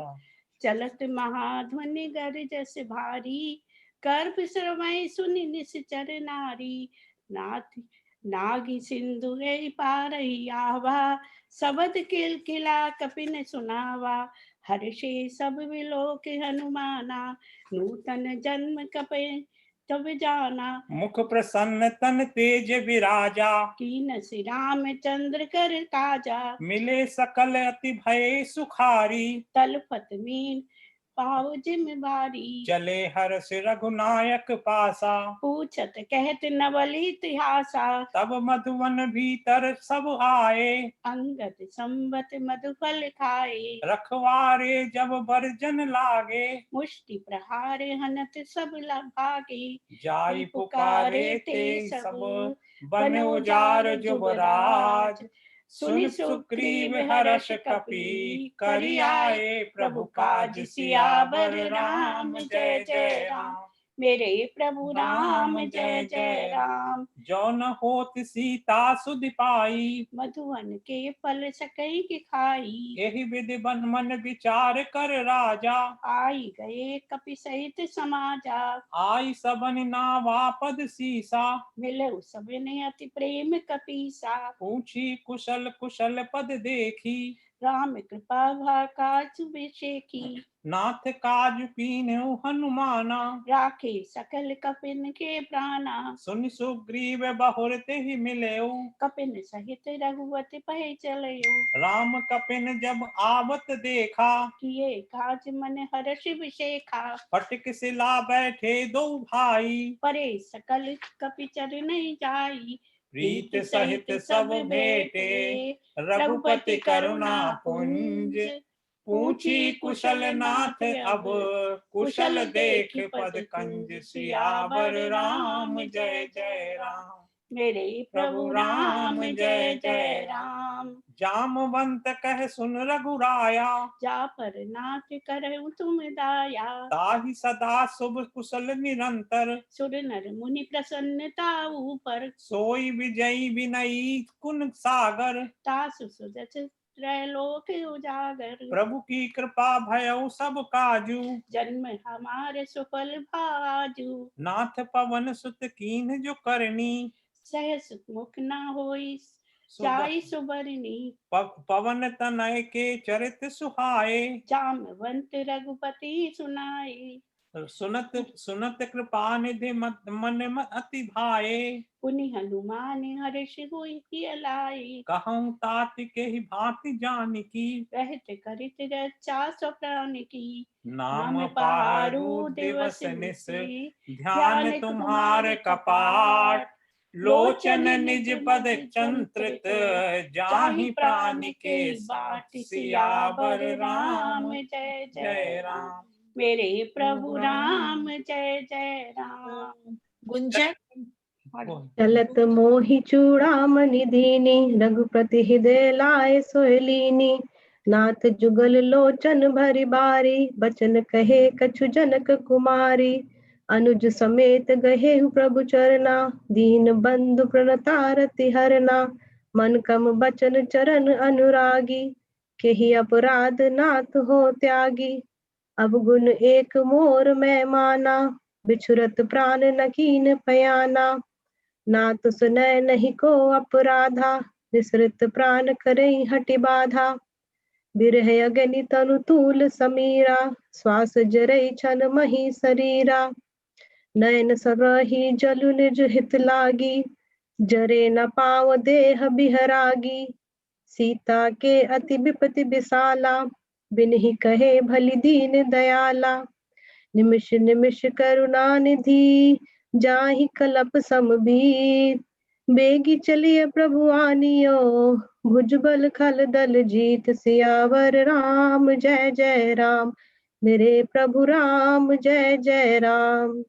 चलत महाध्वनि गरजस भारी, गर्भ श्रवै सुनि निश्चर नारी। नाथ नागी सिंधु रे पारही आवा, सबद किल किला कपिन सुनावा। हर्षे सब विलोक हनुमाना, नूतन जन्म कपे तब जाना। मुख प्रसन्न तन तेज विराजा, कीन श्री रामचंद्र कर काजा। मिले सकल अति भय सुखारी, तलपत मीन पाव जिम्मेवारी। चले हर्ष रघुनायक पासा, पूछत कहत नवल इतिहासा। तब मधुवन भीतर सब आए, अंगद संबत मधुफल खाए। रखवारे जब बरजन लागे, मुष्टि प्रहार हनत सब भागे। जाई पुकारे ते सब बन उजार जुबराज। सुन सुग्रीव हर्ष कपि, करि आए प्रभु काज। सियावर राम जय जय राम, मेरे प्रभु राम जय जय राम। जो न होत सीता सुध पाई, मधुवन के फल सकई के खाई। यही विधि बन मन विचार कर राजा, आई गए कपि सहित समाजा। आई सबन नावा पद सीसा, मिले सबने अति प्रेम कपीसा। पूछी कुशल कुशल पद देखी, राम कृपा भाकाज विशेखी। नाथ काज कीन्हु हनुमाना, राखे सकल कपिन के प्राणा। सुन सुग्रीव बहुर तेहि मिलेउ, कपिन सहित रघुवत पहे चलयो। राम कपिन जब आवत देखा, किए काज मन हर्ष विशेखा। फटिक सिला बैठे दो भाई, परे सकल कपि चरण जाई। प्रीत सहित सब भेटे, रघुपति करुणा पुंज। पूछी कुशल नाथ अब, कुशल देख पद कंज। सियावर राम जय जय राम, मेरे प्रभु राम जय जय राम। जामवंत कह सुन रघुराया, जा पर नाथ करहु तुम दाया। ताहि सदा शुभ कुशल निरंतर, सुर नर मुनि प्रसन्नता ऊपर। सोई विजयी विनयी कुन सागर, तासु सुजस त्रैलोक उजागर। प्रभु की कृपा भयउ सब काजू, जन्म हमारे सुफल भाजू। नाथ पवन सुत कीन्ह जो करनी, सहस मुख न होई जाई सुबरनी। पवन तनय के चरित सुहाए, जामवंत रघुपति सुनाए। सुनत सुनत कृपा निधि मन अति भाए। पुनि हनुमान हर्ष हुई अलाए। कहूँ तात के ही भांति जानकी, रहत करित रक्षा सो प्राण की। नाम पारू दिवस निस, ध्यान तुम्हार कपाट। लोचन निज पद चंत्रित, जाहि प्राण के बाट। सियावर राम जय जय राम, मेरे प्रभु राम जय जय राम। गुंजन चलत मोहि चूड़ामणि दीनी, रघुपति हृदय लाए सोहलीनी। नाथ जुगल लोचन भरि बारी, बचन कहे कछु जनक कुमारी। अनुज समेत गहे प्रभु चरना, दीन बंधु प्रणतारति हरना। मन कम बचन चरण अनुरागी, केहि अपराध नाथ हो त्यागी। अवगुण एक मोर मैं माना, बिछुरत प्राण न कीन पयाना। नाथ सुनय नहीं को अपराधा, विसृत प्राण करई हटि बाधा। बिरह अगनि तनु तूल समीरा, श्वास जरई छन मही शरीरा। नयन सरहि जलु निज हित लागी, जरे न पाव देह बिहरागी। सीता के अति विपति विशाला, बिनहि कहे भली दीन दयाला। निमिष निमिष करुणा निधि, जाहि कलप समबीर। बेगी चलिए प्रभु आनियो, भुजबल खल दल जीत सियावर राम जय जय राम। मेरे प्रभु राम जय जय राम।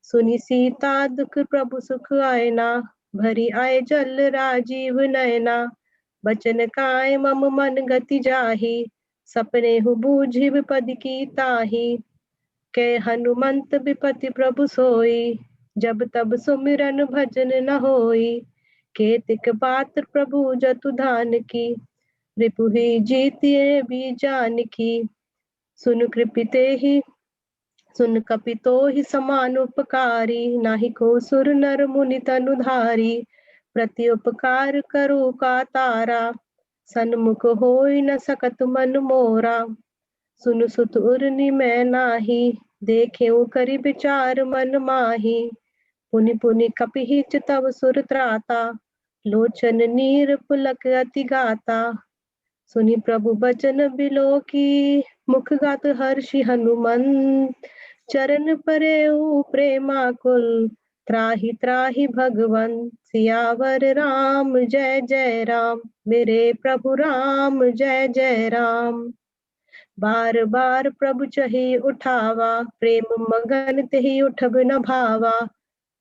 सुनी सीता दुख प्रभु सुख आयना, भरी आए जल राजीव नयना। बचन काय मम मन गति जाहि, सपने हु बूझि विपद की ताहि। के हनुमंत विपति प्रभु सोई, जब तब सुमिरन भजन न होई। केतिक पात्र प्रभु जतु धान की, रिपुहि जीतिए भी जानकी। सुन कृपिते ही सुन कपितो ही समान उपकारी, नाहि को सुर नर मुनि तनुधारी। प्रति उपकार करो का तारा, सन्मुख होई न सकत मन मोरा। सुन सुत उर्नि मैं नाही, देखे करि विचार मन माही। पुनि पुनि कपिहिच तव सुर त्राता, लोचन नीर पुलक अति गाता। सुनि प्रभु बचन बिलो की, मुख गात हर्षि हनुमंत। चरण परेउ प्रेमाकुल, त्राहि त्राहि भगवन। सियावर राम जय जय राम, मेरे प्रभु राम जय जय राम। बार बार प्रभु चही उठावा, प्रेम मगन तेहि उठब न भावा।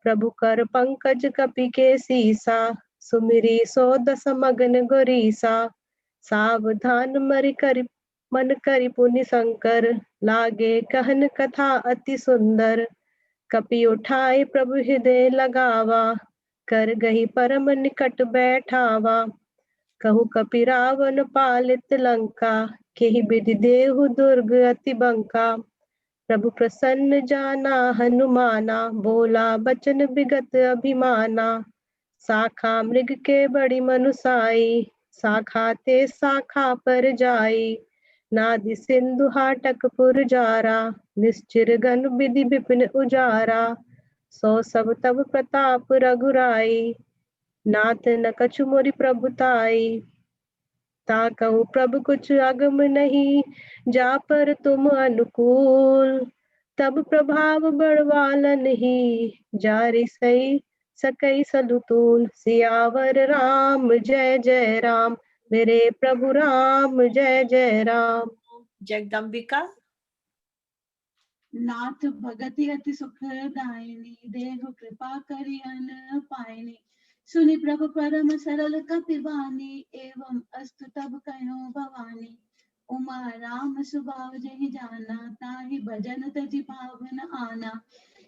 प्रभु कर पंकज कपि के सीसा, सुमिरी सो दस मगन गोरीसा। सावधान मरि करि मन करि पुनि शंकर, लागे कहन कथा अति सुंदर। कपि उठाए प्रभु हृदय लगावा, कर गही परम निकट बैठावा। कहु कपि रावण पालित लंका, केहि विधि देहु दुर्ग अति बंका। प्रभु प्रसन्न जाना हनुमाना, बोला बचन विगत अभिमाना। शाखा मृग के बड़ी मनुसाई, शाखा ते शाखा पर जाई। नादि सिंधु हाटक पुर जारा, निश्चिर गण विधि विपिन उजारा। सो सब तब प्रताप रघुराई, नाथ न कछु मोरि प्रभुताई। ताकहु प्रभु कुछ अगम नहीं, जा पर तुम अनुकूल। तब प्रभाव बड़वालन ही, जारि सही सकई सलुतूल। सियावर राम जय जय राम, मेरे प्रभु राम जय जय राम। जगदम्बिका। नाथ भगति अति सुखदायिनी, देहु कृपा करि अन पायनी। सुनि प्रभु परम सरल कपिवानी, एवं अस्तु तब कहो भवानी। उमा राम सुभाव जहि जाना, ताहि भजन तजि पावन आना।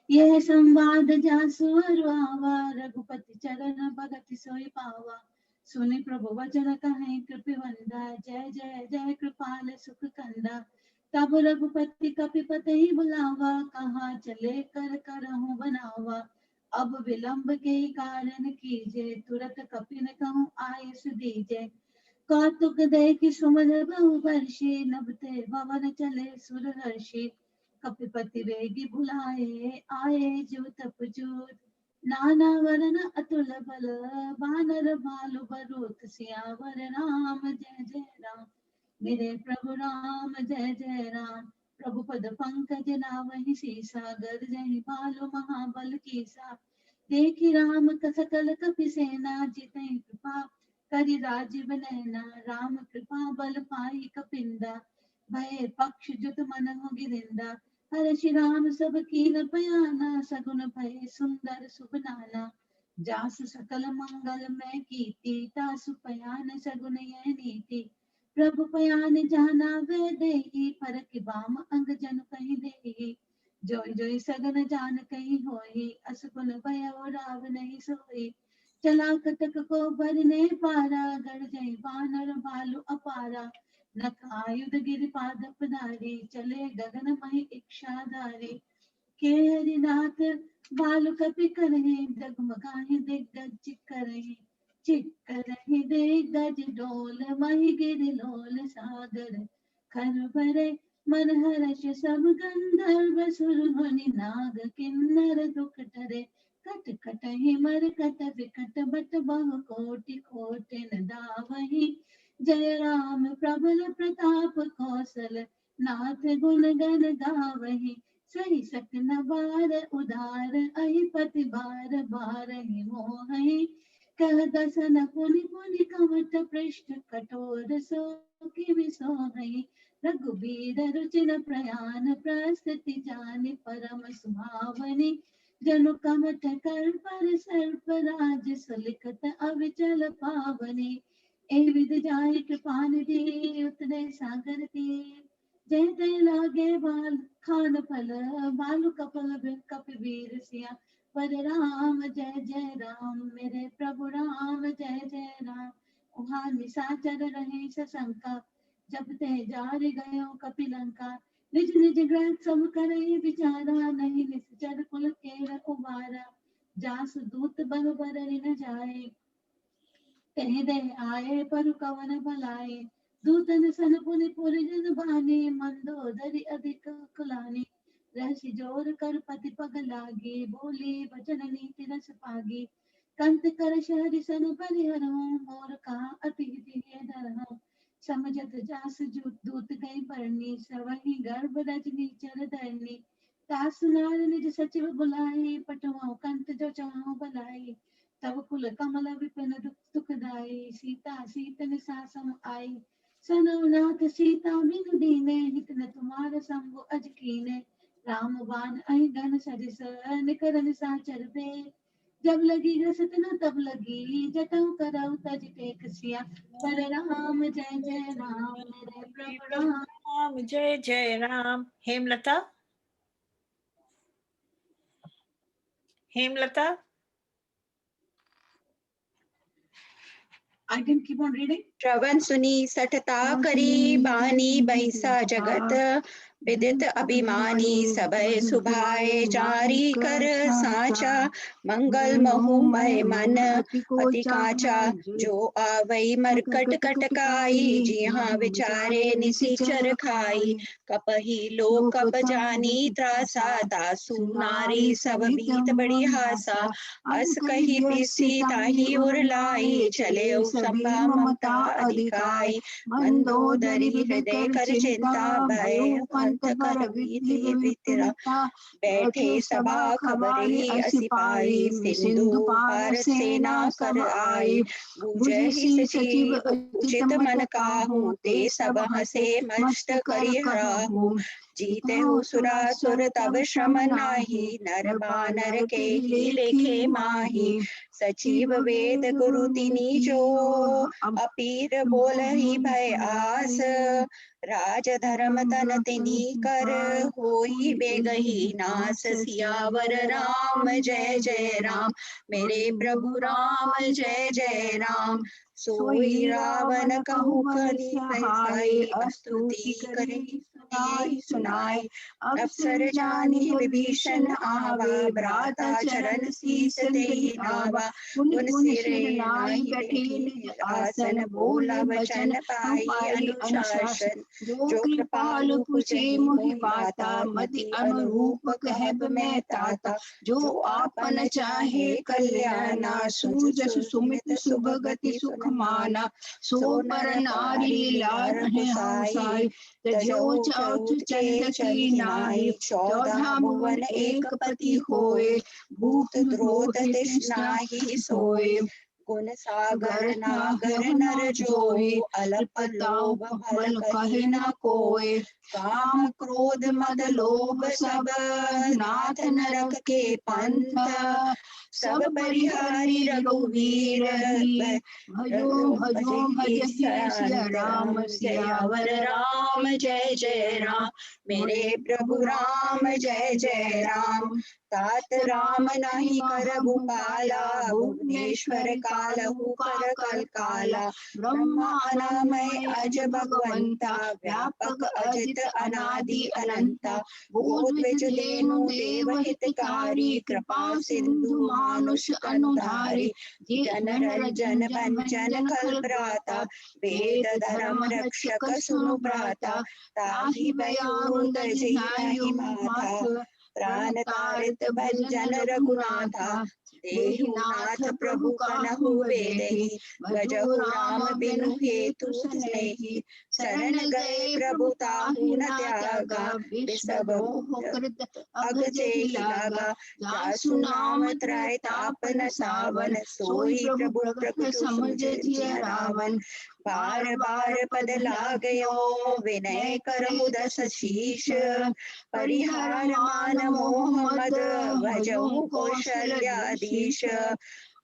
यह संवाद जासु अरु आवा, रघुपति चरण भगति सोई पावा। सुनि प्रभु वचन कहे कृपिवंदा, जय जय जय कृपाल सुख कंदा। तब रघुपति कपिपति बुलावा, कहा चले कर करहु बनावा। अब विलंब के कारण कीजे, तुरत कपि न कहूँ आयुष दीजे। कौतुक देखि सुमन बहु वर्षी, नभते भवन चले सुर हर्षि। कपिपति वेगी बुलाए, आए जो तप जोत। नाना वरन अतुल बल, बानर भालु बरूथ। सियावर राम जय जय राम, मेरे प्रभु राम जय जय राम। प्रभु पद पंकज नावहि सीसा, गर्जहि भालु महाबल कीसा। देखि राम सकल कपि सेना, जितहि कृपा करि राजीव नैना। राम कृपा बल पाई कपिंदा, भय पक्ष जुत मनहु गिरिंदा। हर्षि राम सब कीन पयाना, सगुन भय सुंदर शुभ नाना। जासु सकल मंगल मैं कीर्ति, तासु पयान सगुन यह नीति। प्रभु पयान जाना वे देहि, फरक बाम अंग जन कहि देहि। जोई जोई सगन जान कहि होई, असगुन भय राव नहीं सोई। चला कटक को भरने पारा, गढ़ जय बानर भालु अपारा। नख आयुध गिर पादप धारी, चले गगन महि इच्छाधारी। के हरिनाथ भालु कपि करहि, डगमगाहि दिग्गज करहि। चिक्करहि दिग्गज डोल, महि गिर लोल सागर। खर भरे मन हर्ष सब गंधर्व, सुर मुनि नाग किन्नर दुख टरे। कट कटहि मरकट विकट बट बहु कोटि कोटि न धावहि। जय राम प्रबल प्रताप कौशल, नाथ गुण गण गावहि। सही सकन बार उदार, अहि पति बार बारहि मोहि। कह दसन पुनि पुनि कमट पृष्ठ कठोर सो कि विसो नहीं रघुबीर रुचिर प्रयाण प्रस्तुति जानि परम सुभावनी जनु कमट कर पर सर्प राज सुलिखत अविचल पावनी ए विद जाय कृपा निधि उतरे सागर तीर जय जय लागे बाल खान फल बालु कपल कपिवीर सिया पर राम जय जय राम मेरे प्रभु राम जय जय राम उहाँ निशाचर रहे सशंका जब ते जार गयो कपिलंका निज निज ग्रह सब करे विचारा नहीं निश्चर कुल केर उबारा जासु दूत बल बर न जाए कहीं दे आए पर कवन भलाए दूतन सन पुनि पुरि जन बानी मंदोदरी अधिक कुलानी रहसि जोर कर पति पग लागी बोली वचन नीति रस पागी कंत कर शहरि सन परिहरो मोर कहा अति हित धरहु समझत जास दूत गई परनी सवहि गर्भ रजनी चर धरनी तासु नार निज सचिव बुलाए पटुआ कंत जो चाहु भलाई तब कुल कमल विपिन दुखदाई सीता सीतन सासम आई सनवनाथ सीता बिनु दीने हित न तुम्हार संग अज कीने राम बाण अहि घन सरिस निकर निशाचर पे जब लगी रसत न तब लगी जटऊ करऊ तज टेक सिया पर राम जय जय राम मेरे प्रभु राम राम जय जय Ram. Hemlata, Hemlata, I can keep on reading. श्रवण सुनी सठता करी बानी बैसा जगत विदित अभिमानी सबय सुभाए जारी कर साचा मंगल महुमय मन अति काचा जो आवई मरकट कटकाई जिहाँ विचारे निशिचर खाई कपही लोक कप जानी त्रासा दासु नारी सब बीत बड़ी हासा अस कही पिसी ताही उर लाई चले संभा ममता अधिकाई मंदोदरी हृदय कर चिंता भय पंत कर विधि वितरा बैठे सभा खबरी सिपाही सिंधु पार सेना कर आई बूझे ही सचिव उचित मन काहू ते सब हसे मस्त करी हराहू जीते हो सुरासुर तब श्रम नाही नर बानर के ही लेखे माही सचिव वेद गुरु तिनी जो अपीर बोल ही भय आस राज धर्म तन तिनी कर होई बेगही नास सियावर राम जय जय राम मेरे प्रभु राम जय जय राम सोई रावण कहु कली सहाय स्तुति करे सुनाई अवसर जानी विभीषण आवा भ्राता चरण शीस देहि नावा पुन सिर नाई बैठे आसन बोला वचन पाई अनुशासन जो कृपालु पूछे मोहि बाता मति अनुरूप कहब मैं ताता जो आपन चाहे कल्याणा सूजस सुमित शुभ गति सुख माना सो पर नारी लार है तजो चंद की नाई 14 भुवन एक पति होए भूत द्रोध तृष्णाहि सोए गुण सागर नागर नर जोए अल्प लोभ भल कहि न कोय काम क्रोध मद लोभ सब नाथ नरक के पंथ सब परिहारी रघुवीर भजो भजो भज सिया राम सियावर राम जय जय राम मेरे प्रभु राम जय जय राम तात राम नहीं कर भूपाला भुवनेश्वर कालहु कर कल काला ब्रह्मा अनामय अज भगवंता व्यापक अजित अनादि अनंता बोध विज लेनु देव हितकारी कृपा सिंधु मानुष अनुधारी जन रंजन भंजन खल भ्राता वेद धर्म रक्षक सुनु भ्राता ताहि बयान तजिहि माता प्राण तारित भंजन रघुनाथा देहु नाथ प्रभु कनहु बेदहि भजहु राम बिनु हेतु स्नेहि शरण गए प्रभु ताहु न त्यागा, बिसबो होकर अग जेहि लागा, जासु नाम त्राय तापन सावन, सोई प्रभु प्रकट समुझ जिय रावण। बार बार पद लागयो विनय करहु दस शीश, परिहार मान मोह मद भजहु कौशल्याधीश।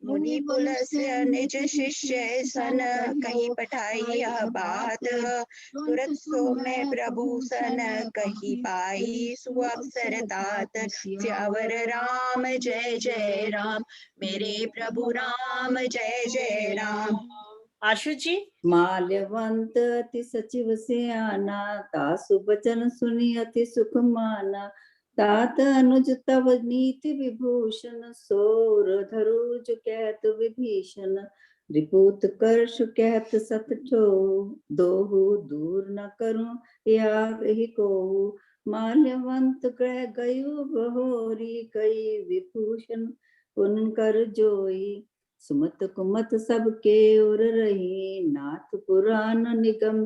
मुनि पुलस्य निज शिष्य सन, कही पठाई यह बात, तुरत सो में प्रभु सन कही पाई सुअवसर तात। स्यावर राम जय जय राम, मेरे प्रभु राम जय जय राम। आशु जी। माल्यवंत अति सचिव सियाना, तासु बचन सुनि अति सुख माना। तात अनुज तव नीति विभूषण, सोर धरुज कहत विभीषण। रिपुत कर्ष कहत सत दोहु, दूर न करूं याग ही कोहु। माल्यवंत ग्रह गयु बहोरी, कई विभूषण पुन कर जोई। सुमत कुमत सबके उर रही, नाथ पुराण निगम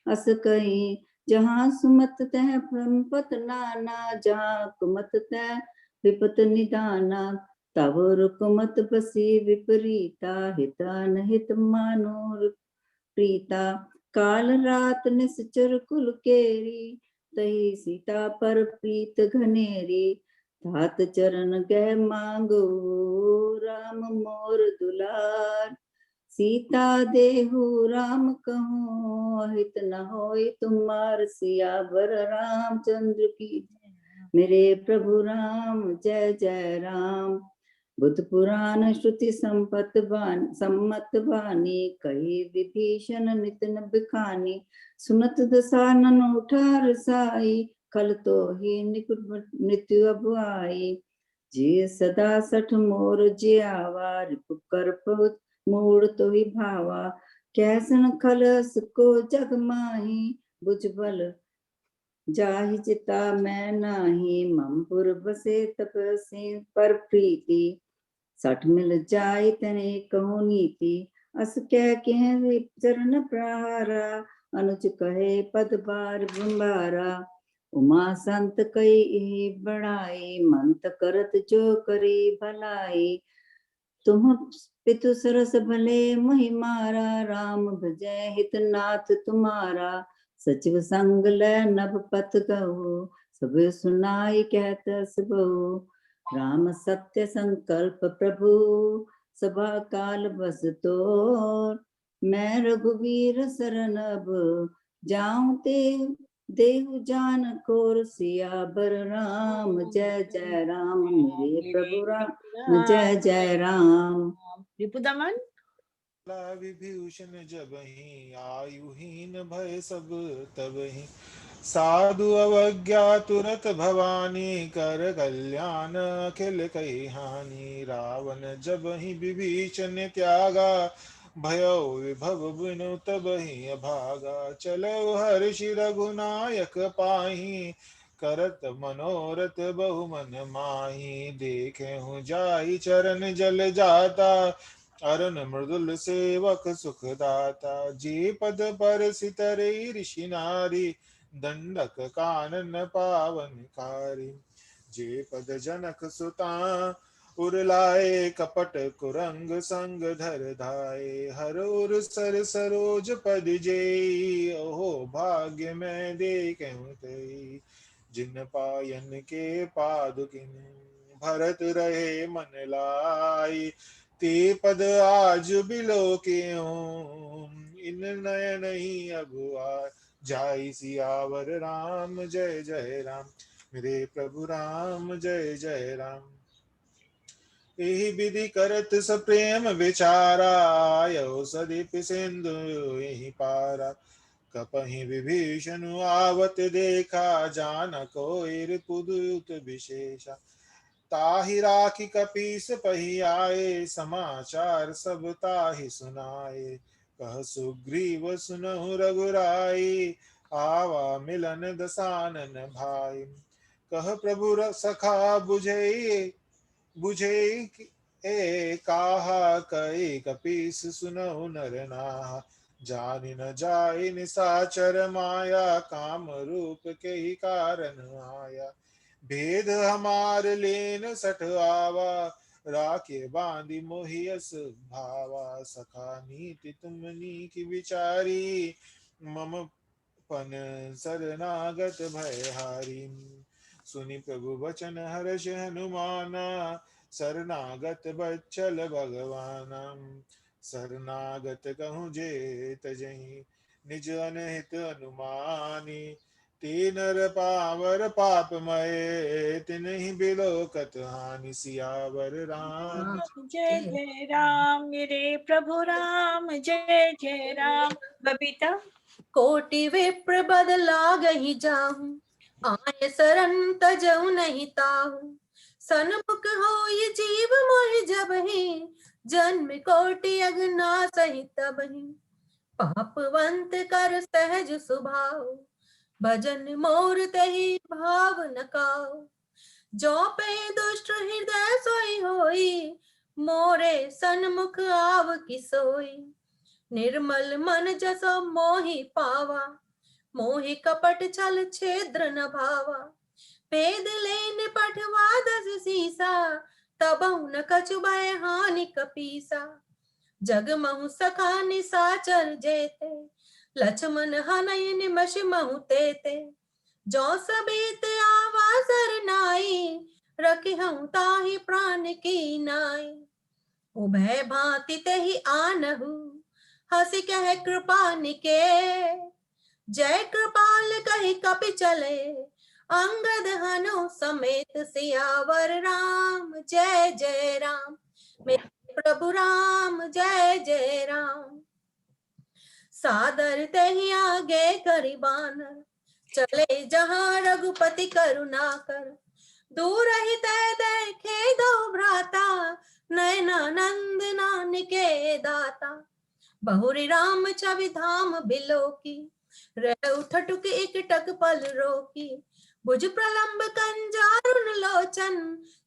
अस कहीं। जहाँ सुमत तह संपत नाना, जहाँ कुमत तह विपत निदाना। तब रुकुमत बसी विपरीता, हिता नहित मानो प्रीता। काल रात निश्चर कुल केरी, तही सीता पर प्रीत घनेरी। तात चरण गह मांगो राम मोर दुलार, सीता देहु राम कहूँ हित न होय तुम्हार। सियावर रामचंद्र की मेरे प्रभु राम जय जय राम। बुद्ध पुराण श्रुति सम्मत बानी, कही विभीषण नितिन बिखानी। सुनत दसानन उठार साई, कल तो ही मृत्यु अब आई। जी सदा सठ मोर जियावा, रिपुकर बहुत मूड तो ही भावा। कैसन खलस को जग माही, भुजबल जाहि चिता मैं नाही। ममपुर बसे तपसी पर प्रीति, सठ मिल जाय तने कहूँ नीति। अस कह के चरण प्रहारा, अनुज कहे पद बार बंबारा। उमा संत कई बड़ाई, मंत करत जो करी भलाई। तुम पितु सरस भले मोहि मारा, राम भजय हित नाथ तुम्हारा। सचिव संग लै नभ पथ गहो, सब सुनाई कहत अस बहु। राम सत्य संकल्प प्रभु, सभा काल बस तोर। मैं रघुवीर शरण अब जाऊं ते, देहु जान कोर। सियावर राम जय जय राम, मेरे प्रभु राम जय जय राम। रिपुदमन। विभूषण जबहि, आयुहीन भय सब तबहि। साधु अवज्ञा तुरत भवानी, कर कल्याण अखिल कही हानि। रावण जबहि विभीषण त्यागा, भयो विभव बिनु तबहि अभागा। चलो हर्षि रघुनायक पाहि, करत मनोरथ बहु मन माहि। देखेहु जाहि चरण जल जाता, अरन मृदुल सेवक सुखदाता। जे पद पर सितरे ऋषि नारी, दंडक कानन पावनकारी। जे पद जनक सुता उरलाए, कपट कुरंग संग धर धाये। हर उर सर सरोज पद जेई, ओहो भाग्य मैं देखहु तई। जिन पायन के पादुकिन, भरत रहे मन लाई। ते पद आज बिलो के हों, इन नयन ही अगुआ। जाई सियावर राम जय जय राम, मेरे प्रभु राम जय जय राम। एहि विधि करत सप्रेम विचारा, आयो सदीप सिंधु एहि पारा। कपहि विभीषण आवत देखा, जान कोई रिपुदूत विशेषा। ताहि राखी कपीस पही आए, समाचार सब ताहि सुनाए। कह सुग्रीव सुनहु रघुराई, आवा मिलन दसानन भाई। कह प्रभु सखा बुझे ए काहा, कई कपीस सुनहु नर नाहा। जानि न जाय निसाचर माया, काम रूप के ही कारण आया। भेद हमार लेन सठ आवा, राखे बांधी मोहियस भावा। सखा नीति तुमनी की विचारी, मम पन शरणागत भयहारी। सुनि प्रभु वचन हर्ष हनुमाना, शरणागत बच्चल भगवाना। शरणागत कहूँ जे तजहि, निज अनहित अनुमानी। ते नर पावर पापमय, तिन्हि बिलोकत हानि। सियावर राम जय जय राम मेरे प्रभु राम, जय जय राम। बबीता। कोटि विप्र बदला गही जाहूं, आए सरन तजऊ नहीं ताहू। सनमुख हो ये जीव मोहि जबहि, जन्म कोटि अगना सही तबहि। पापवंत कर सहज सुभाव, भजन मोर तहि भाव न काऊ। जो पे दुष्ट हृदय सोई होई, मोरे सन्मुख आव किसोई। निर्मल मन जसो मोहि पावा, मोहि कपट छल छेद्र न भावा। भेद लेन पठवा दस सीसा, तबहु न कछु भय हानि कपीसा। जग महु सखा निसाचर जेते, लक्ष्मण हनय निमष महु तेते। जो सबीत आवा सरनाई, रखिहउँ ताहि प्राण की नाई। उभय भांति तेहि आनहु, हंसी कह कृपा निके। जय कृपाल कहि कपि चले, अंगद हनु समेत सियावर राम। जय जय राम मेरे प्रभु राम, जय जय राम। सादर तेहि आगे करि बानर, चले जहाँ रघुपति करुणा कर। दूर ही तय देखे दो भ्राता, नयनानंद नानके दाता। बहुरी राम छवि धाम बिलोकी, रह उठटुक एकटक पल रोकी। भुज प्रलंब कंजारुन लोचन,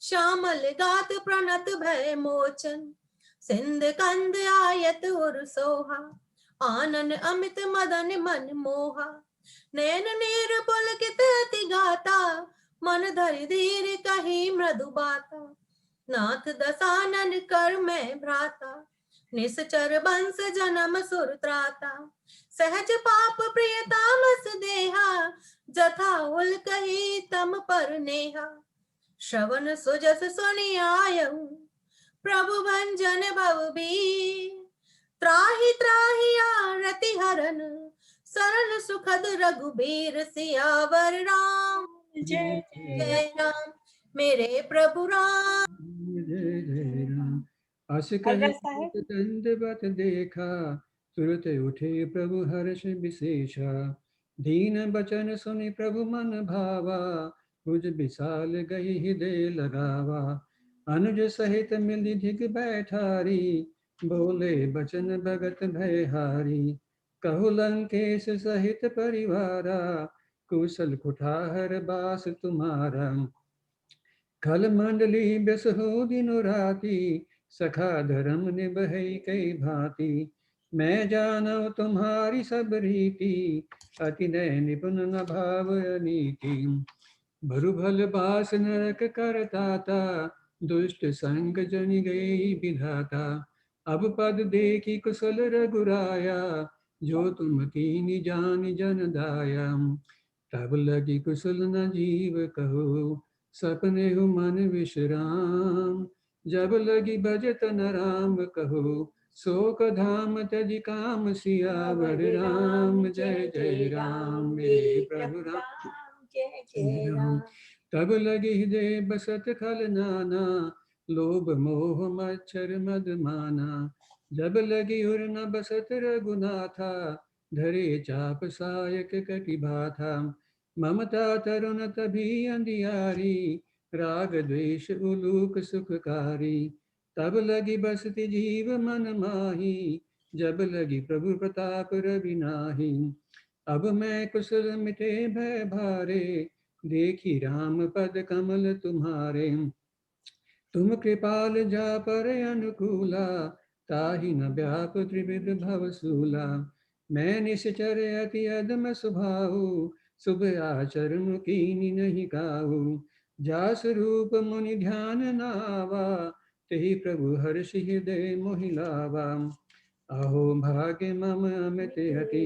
श्यामल गात प्रणत भय मोचन। सिंध कंद आयत उर सोहा, आनन अमित मदन मन मोहा। नैन नीर पुलकित अति गाता, मन धरि धीर कही मृदु बाता। नाथ दसानन कर मैं भ्राता, निश्चर बंस जन्म सुर त्राता। सहज पाप प्रिय तामस देहा, जथा उल कही तम पर नेहा। श्रवण सुजस सुनि आयहु, प्रभु भंजन भव बीर। त्राहि त्राहि आरति हरन, सरल सुखद रघुबीर। सियावर राम जय जय राम मेरे प्रभु राम। जय जय राम। अस कहि अलवर साहब। दंडवत देखा, तुरत उठे प्रभु हर्ष विशेषा। दीन बचन सुनि प्रभु मन भावा, भुज विशाल गई हृदय लगावा। अनुज सहित मिलि धिक बैठारी, बोले बचन भगत भयहारी। कहु लंकेश सहित परिवारा, कुशल कुठार बास तुम्हारा। खल मंडली बेस हो दिनो राती, सखा धर्म निबहै कई भांति। मैं जानो तुम्हारी सब रीति, अति नय निपुण न भाव नीति। भरु भल बास नरक करताता, दुष्ट संग जन गई विधाता। अब पद देखी कुशल रघुराया, जो तुम कीनी जान जन दाया। तब लगी कुशल न जीव कहो, सपने हो मन विश्राम। जब लगी भजत न राम कहो, शोक धाम तज काम। सियावर राम जय जय राम मेरे प्रभु राम, जय जय राम। तब लगी हृदय बसत खल नाना, लोभ मोह मच्छर मद माना। जब लगी उर न बसत रघुनाथा, धरे चाप सायक कटि भाथा। ममता तरुण तभी अंधियारी, राग द्वेष उलूक सुखकारी। तब लगी बसती जीव मन माही, जब लगी प्रभु प्रताप रवि नाही। अब मैं कुशल मिटे भय भारे, देखी राम पद कमल तुम्हारे। तुम कृपाल जा पर अनुकूला, ताहि न व्याप त्रिविध भव सूला। मैं निश्चर अति अदम स्वभाव शुभ आचरण कीनी नहीं काहू जास रूप मुनि ध्यान नावा तेहि प्रभु हर्षि हृदय मोहि लावा अहो भाग्य मम अमित अति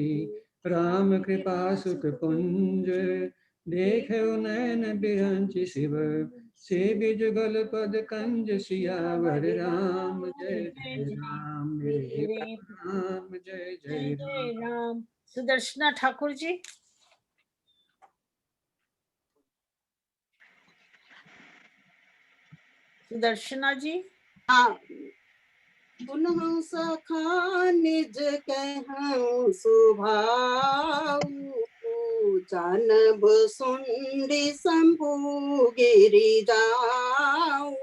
राम कृपा सुख पुंज देखे नैन बिरंचि शिव से जुगल पद कंज सियावर राम जय जय राम मेरे राम जय जय राम। राम। सुदर्शना ठाकुर जी। सुदर्शना जी। हाँ, पुनः सखा निज कहूँ सुभाऊ जानब सुंडी शंभु गिरि जाऊ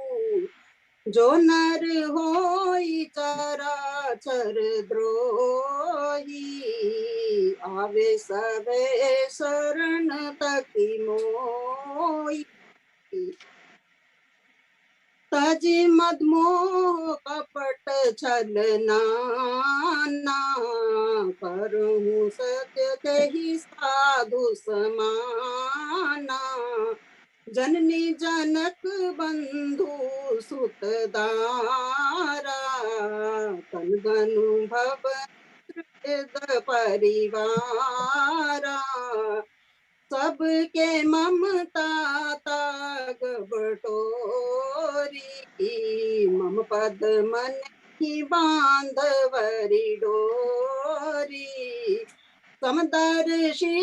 जो नर होई चराचर द्रोही आवे सबे शरण तकी मोई तजी मदमोह कपट छल नाना करहूँ सत्य तेहि साधु समाना जननी जनक बंधु सुत दारा तन गनु भव परिवारा सबके ममता ताग बटोरी मम पद मन ही बांधवरी डोरी समदर्शी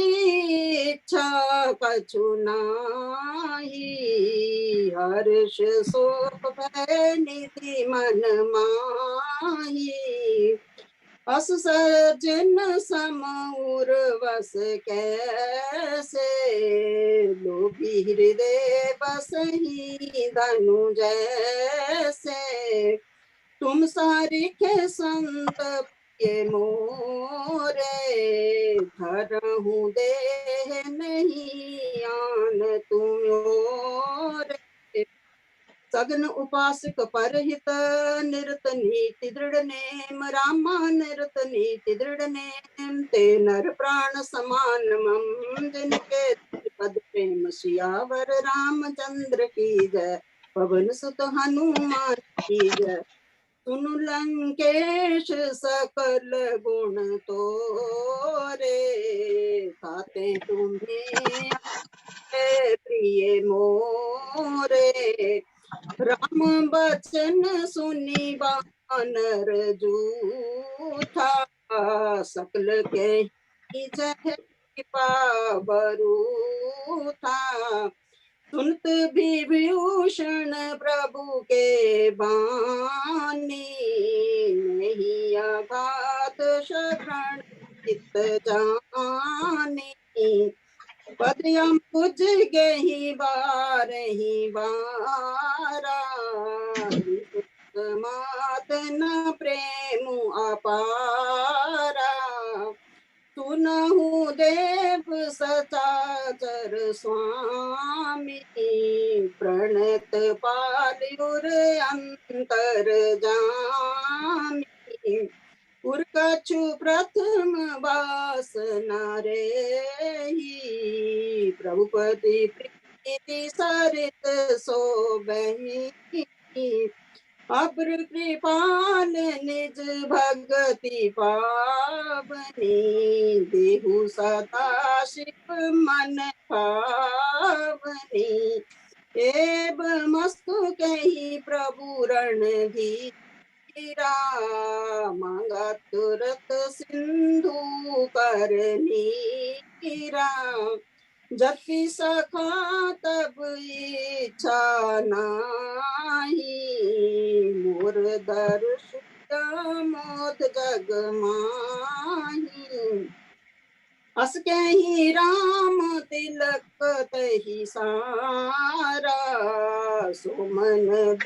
इच्छा कछु नाही हर्ष शोक भय निधि मन माही अस सज्जन समूर वस कैसे लोभी हृदय बसही धनु जैसे तुम सारिखे संत प्रिय मोरे धरहूँ देह नहीं आन तुम ओरे सगन उपासक परहित निरत नीति दृढ़ नेम रामा निरत नीति दृढ़ नेम ते नर प्राण समान मम जिनके पद प्रेम सियावर रामचंद्र की जय पवन सुत हनुमान की जय सुनु लंकेश सकल गुण तोरे ताते तुम्हें प्रिय मोरे राम बचन सुनी बानर जूठा सकल के जय कृपा बरूठा सुनत विभूषण प्रभु के बानी नहीं आघात शरण चित जानी पदयम पूज गही बारा मात न प्रेम अपारा सुनहु देव सचाचर स्वामी प्रणत पालुर अंतर जामी उर्कछु प्रथम वासना रे प्रभुपति प्रीति सरित सोबही अब्र कृपाल निज भगति पावनी देहु सदा शिव मन पावनी एव मस्तु कही प्रभु रणधीर मांगा तुरत सिंधु करनीरा जपि सखा तब इच्छा नाही मोर दर्श मोद जग माही अस कही राम तिलक तही सारा सुमन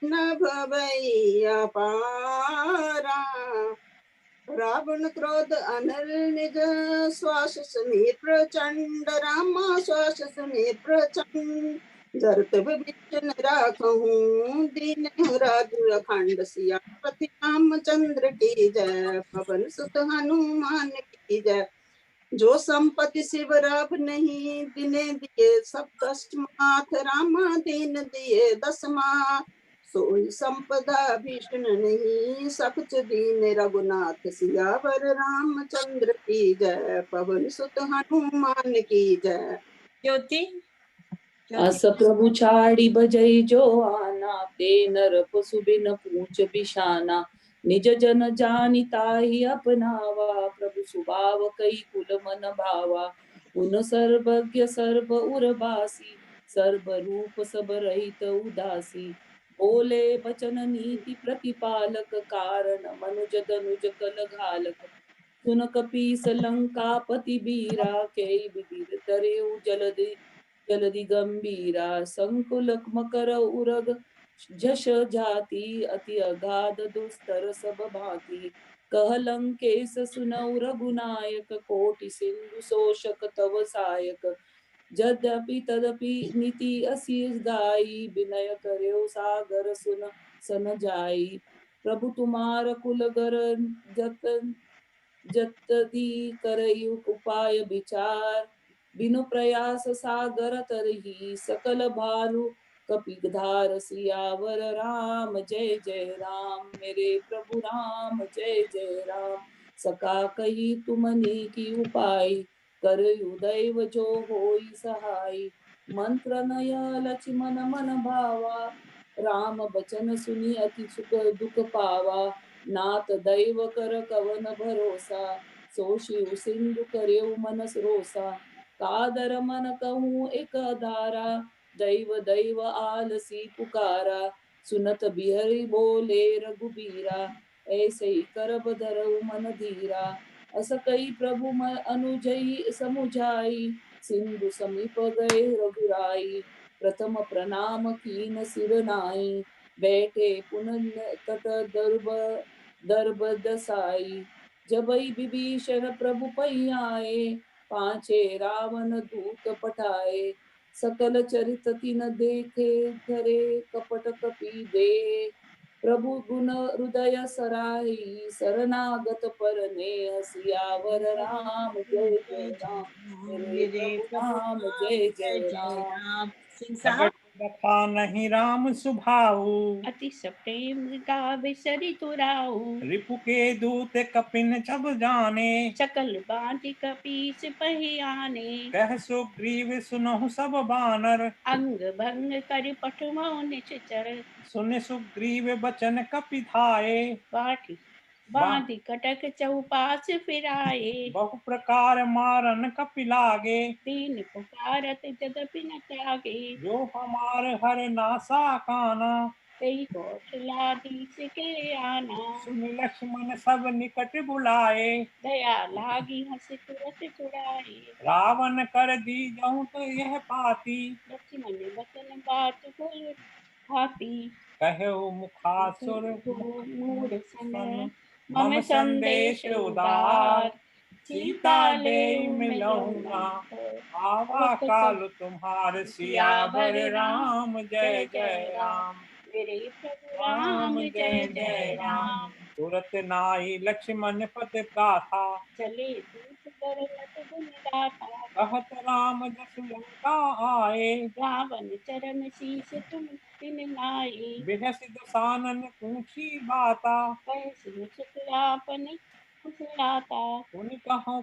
न भवैया पारा रावण क्रोध अनल निज श्वास समीर प्रचंड रामा श्वास समीर प्रचंड जरत विभीषण राखहूं दीन राजु अखंड सियापति रामचंद्र की जय। पवन सुत हनुमान की जय। जो संपत्ति शिव राभ नहीं दिने दिए सब कष्ट माथ रामा दीन दिए दसमा। सोई संपदा भीषण नहीं सकुच दीन रघुनाथ सियावर रामचंद्र की जय। पवन सुत हनुमान की जय। ज्योति अस प्रभु छाड़ी बजई जो आना ते नर पशु बिन पूछ बिशाना। निज जन जानि ताहि अपनावा प्रभु सुभाव कई कुल मन भावा। पुन सर्वज्ञ सर्व उर्वासी सर्व रूप सब रहित उदासी। बोले बचन नीति प्रतिपालक कारण मनुज धनुज कल घालक। सुन कपीस लंकापति बीरा कई विधि तरेउ जलदि जलदि गंभीरा। संकुल मकर उरग झष जाति अति अगाध दुस्तर सब भांति। कह लंकेश सुनऊ रघुनायक कोटि सिंधु शोषक तव सायक। यद्यपि तदपि नीति असीस गाई विनय करेउ सागर सुन सन जाई। प्रभु तुम्हार कुलगर जतति करयु उपाय विचार। बिनु प्रयास सागर तरही सकल भानु कपिधार। सियावर राम जय जय राम मेरे प्रभु राम जय जय राम। सका कही तुमनी की उपाय करयु दैव जो होई सहाय। मंत्र नय लक्ष्मण मन भावा राम बचन सुनी अति सुख दुख पावा। नाथ दैव कर कवन भरोसा सो शिव सिंधु करेउ मन रोसा। कादर मन कहूँ एक धारा दैव दैव आलसी पुकारा। सुनत बिहरि बोले रघुबीरा ऐसे ही करब धरऊ मन धीरा। अस कई प्रभु मन अनुजई समुझाई सिंधु समीप गए रघुराई। प्रथम प्रणाम कीन सिर नाई बैठे पुन तट दर्ब दसाई। जबई विभीषण प्रभु पई आए पाछे रावण दूत पठाए। सकल चरित तिन देखे धरे कपट कपि दे। प्रभु गुण हृदय सराही शरणागत पर नेह। सियावर राम जय जय राम मेरे प्रभु राम जय जय राम। सिंह साहब रखा नहीं राम सुभाऊ अति सप्रेम गावे सरि तुराऊ। रिपु के दूत कपिन जब जाने सकल बाँधि कपीस पहियाने। कह सुग्रीव सुनहु सब बानर अंग भंग कर पठमौ निश्चर। सुन सुग्रीव बचन कपि धाये। बाटी बाँधि कटक चौपास फिराए। बहु प्रकार मारन कपि लागे तीन पुकारत जदपि न त्यागे। जो हमार हर नासा काना तेई कौशलाधीश के आना। सुन लक्ष्मण सब निकट बुलाए दया लागी हंस तुरत छुड़ाए। रावण कर दी जाऊं तो यह पाती लक्ष्मण बचन बात बोल भाती। कहो मुखासुर मूढ़ सन मम संदेश उदार सीता ले मिलऊ ना आवा काल तुम्हार सियावर राम जय जय राम मेरे प्रभु राम जय जय राम। तुरत नाई लक्ष्मण पद गाथा चले दूत बरनत गुण गाथा। कहत राम जस लंका आए रावण चरण शीस तुम तिन नाई। बिहस दसानन पूछी बाता कह सिंह सुत आपन कुशलाता। उन कहो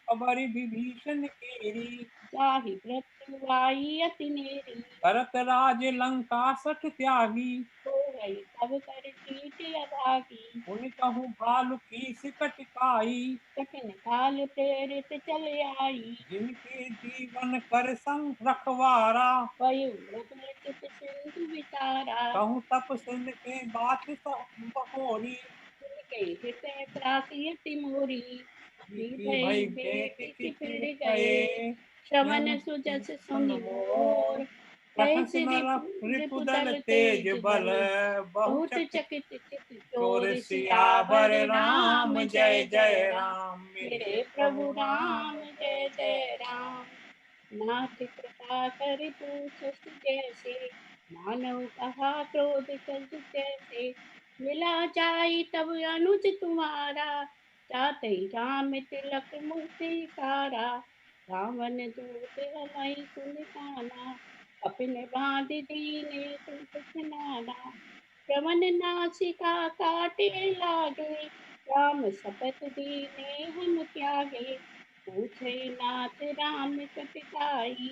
खबर विभीषण केरी जाहि मृत्यु आई अति नेरी। करत राज लंका सठ त्यागी हो गई तब कर कीट अभागी। उन कहूँ भालु की सिकट काई कठिन काल प्रेरित चल आई। जिनके जीवन कर संग रखवारा पयु मृगलित सिंधु विचारा। कहूँ तप सिंध के बात बहोरी के हृदय प्रासी मोरी। भई बेटी फिर गए श्रवण सुजस सुन मोर। रिपुदल तेज बल बहुत चकित चित चोर सियावर राम जय जय राम मेरे प्रभु राम जय जय राम। नाथ कृपा कर पूछ जैसे, मानव कहा क्रोध कर जैसे, मिला जाई तब अनुज तुम्हारा, जाते ही राम तिलक मूर्ति कारा, रावण दूत अलई सुन काना, अपने बांध दीने तुम कुछ नाना, श्रवण नासिका काटे लागे, राम शपथ दीने हम त्यागे, पूछे नाथ राम कपिताई,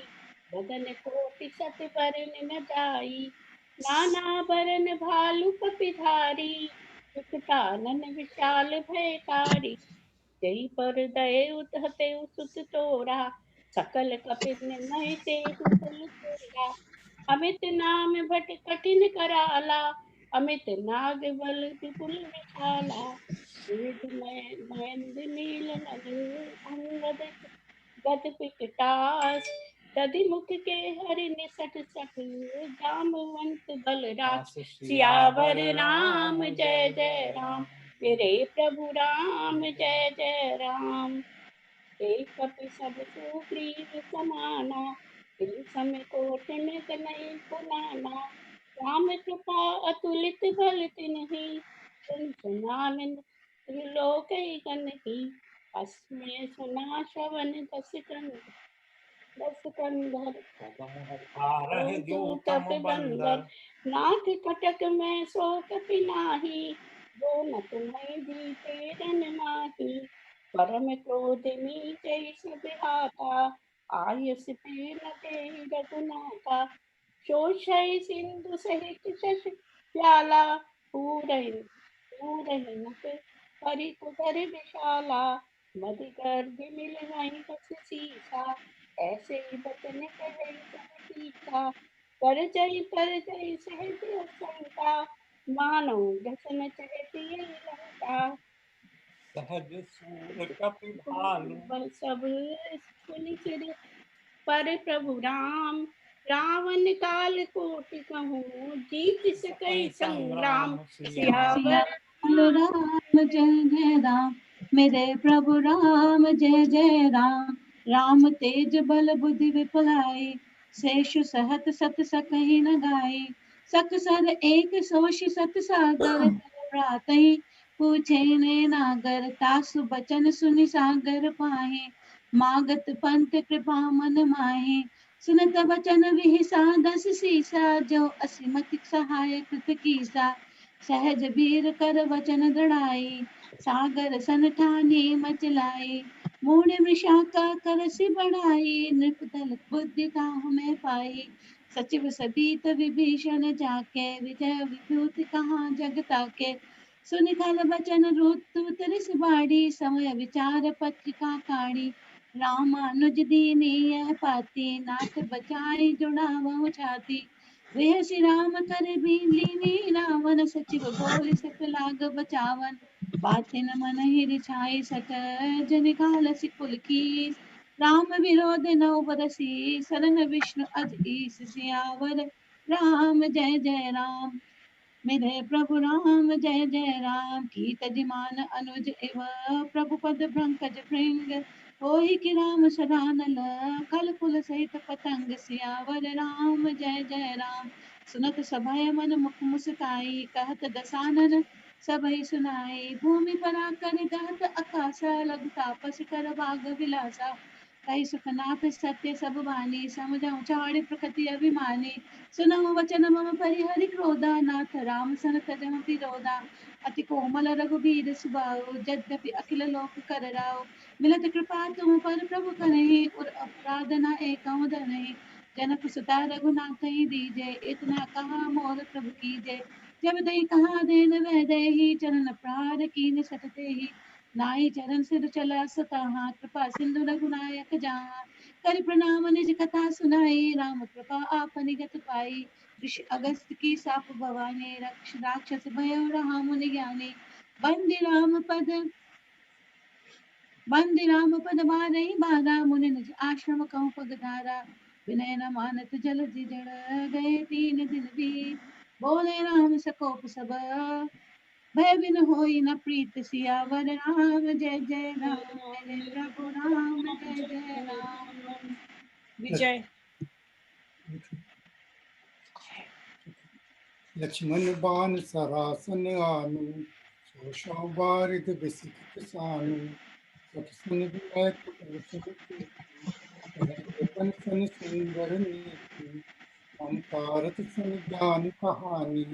बदन कोटि सत बरन न जाई, नाना बरन भालु कपिधारी, विकटानन विशाल भयकारी, जय पर दय उतहते सुत तोरा, सकल कपिन नहीं ते बल तोरा, अमित नाम भट कठिन कराला, अमित नाग बल विपुल विशाला, विविध महेंद्र नील नल अंगद गद पिकटास, दधि मुख के हरि निसट सठ, जामवंत बलराज, सियावर राम जय जय राम, मेरे प्रभु राम जय जय राम। एक कपि सब सुग्रीव समाना, तिल सम कोटि में कनई कुलाना, राम कृपा अतुलित बल तिन्हि, सुन सुनानंद त्रिलोक गणहि, अस्मय सुना श्रवण दस कंधर हारहि तू द्योतम कपि बंदर, बंदर। नाथ कटक में सो कपि नाही, जो न तुम्हें जीते रन माही, परम क्रोध मीटे सब हाथा, आयस पे न ते रघुनाथा, शोषय सिंधु सहित शश प्याला, पूरहि नभ परिकुदर विशाला, मधुकर मिल वहीं बस सीसा, ऐसे ही बचन कहे सब सीता, पर जय सहज शंका, मानो व्यसन चहती लंका, सहज सूर कपि भालु। बल सब सुनि सिर पर प्रभु राम, रावण काल कोटि कहूँ जीत सकई संग्राम, सियावर बोलो राम जय जय राम, मेरे प्रभु राम जय जय राम, राम तेज बल बुद्धि विपलाई, शेषु सहत सत सकहि न गाई, सकसर एक सोष सत सागर, प्रातहि पूछे ने नागर, तासु बचन सुनि सागर पाहे, मागत पंथ कृपा मन माहे, सुनत बचन विहिसा दस सीसा, जो असिमति सहाय कृत कीसा, सहज वीर कर वचन दृढ़ाई, सागर सन ठानी मचलाई, मूढ़ मृषा का करसि बढ़ाई, नृपतल बुद्धि ताहु में पाई, सचिव सतीत विभीषण जाके, विजय विभूति कहाँ जग ताके, सुनि खल बचन रुत रिस बाड़ी, समय विचार पत्रिका काढ़ी, रामानुज दीनी यह पाती, नाथ बचाई जुड़ावहु छाती, वह श्री राम कर लीनी रावण, सचिव बोल सक लाग बचावन, बातें न मन ही रिछाई सक, जन काल सिकुल की, राम विरोध नौ बरसी, सरन विष्णु अज ईस, सियावर राम जय जय राम, मेरे प्रभु राम जय जय राम, की तजिमान अनुज इव, प्रभु पद पंकज भृंग, होहि कि राम सदानल, कल कुल सहित पतंग, सियावर राम जय जय राम, सुनत सभय मन मुख मुस्काई, कहत दसानन सबई सुनाई, भूमि परा कर गहत आकाशा, लघु तापस कर बाग विलासा, कई सुखनाथ सत्य सब बानी, समझऊ चारि प्रकृति अभिमानी, सुनहु वचन मम परिहरि क्रोधा, नाथ राम सन तजहु तिरोधा, अति कोमल रघुबीर सुबाऊ, यद्यपि अखिल लोक कर राव, मिलत कृपा तुम पर प्रभु कन्हई, उर अपराध न एकहु धनहि, जनक सुता रघुनाथ ही दीजे, इतना कहा मोर प्रभु कीजे, जब दई कहा देन वह देहि, चरण प्रहार कीन सटते ही, नाई चरण सिर चला सताहा, कृपा सिंधु रघुनायक जहाँ, कर प्रणाम निज कथा सुनाई, राम कृपा आपनि गत पाई, ऋषि अगस्त की साप भवानी, रक्ष राक्षस भयो रहा मुनि ज्ञानी, बंदी राम पद बारही बारा, मुनि निज आश्रम कहु पगधारा, विनय न मानत जल जड़ गए तीन दिन बीत, बोले राम सकोप सब, भय बिन होई न प्रीत, सियावर राम जय जय राम, मेरे प्रभु राम जय जय राम, विजय। लक्ष्मण बाण सरासन आनु, सोशा बारिद बिसिक सानु, सतसन विनायक कौशल कीर्ति, सन सुंदर नीति, ओंकारत सन ज्ञान कहानी,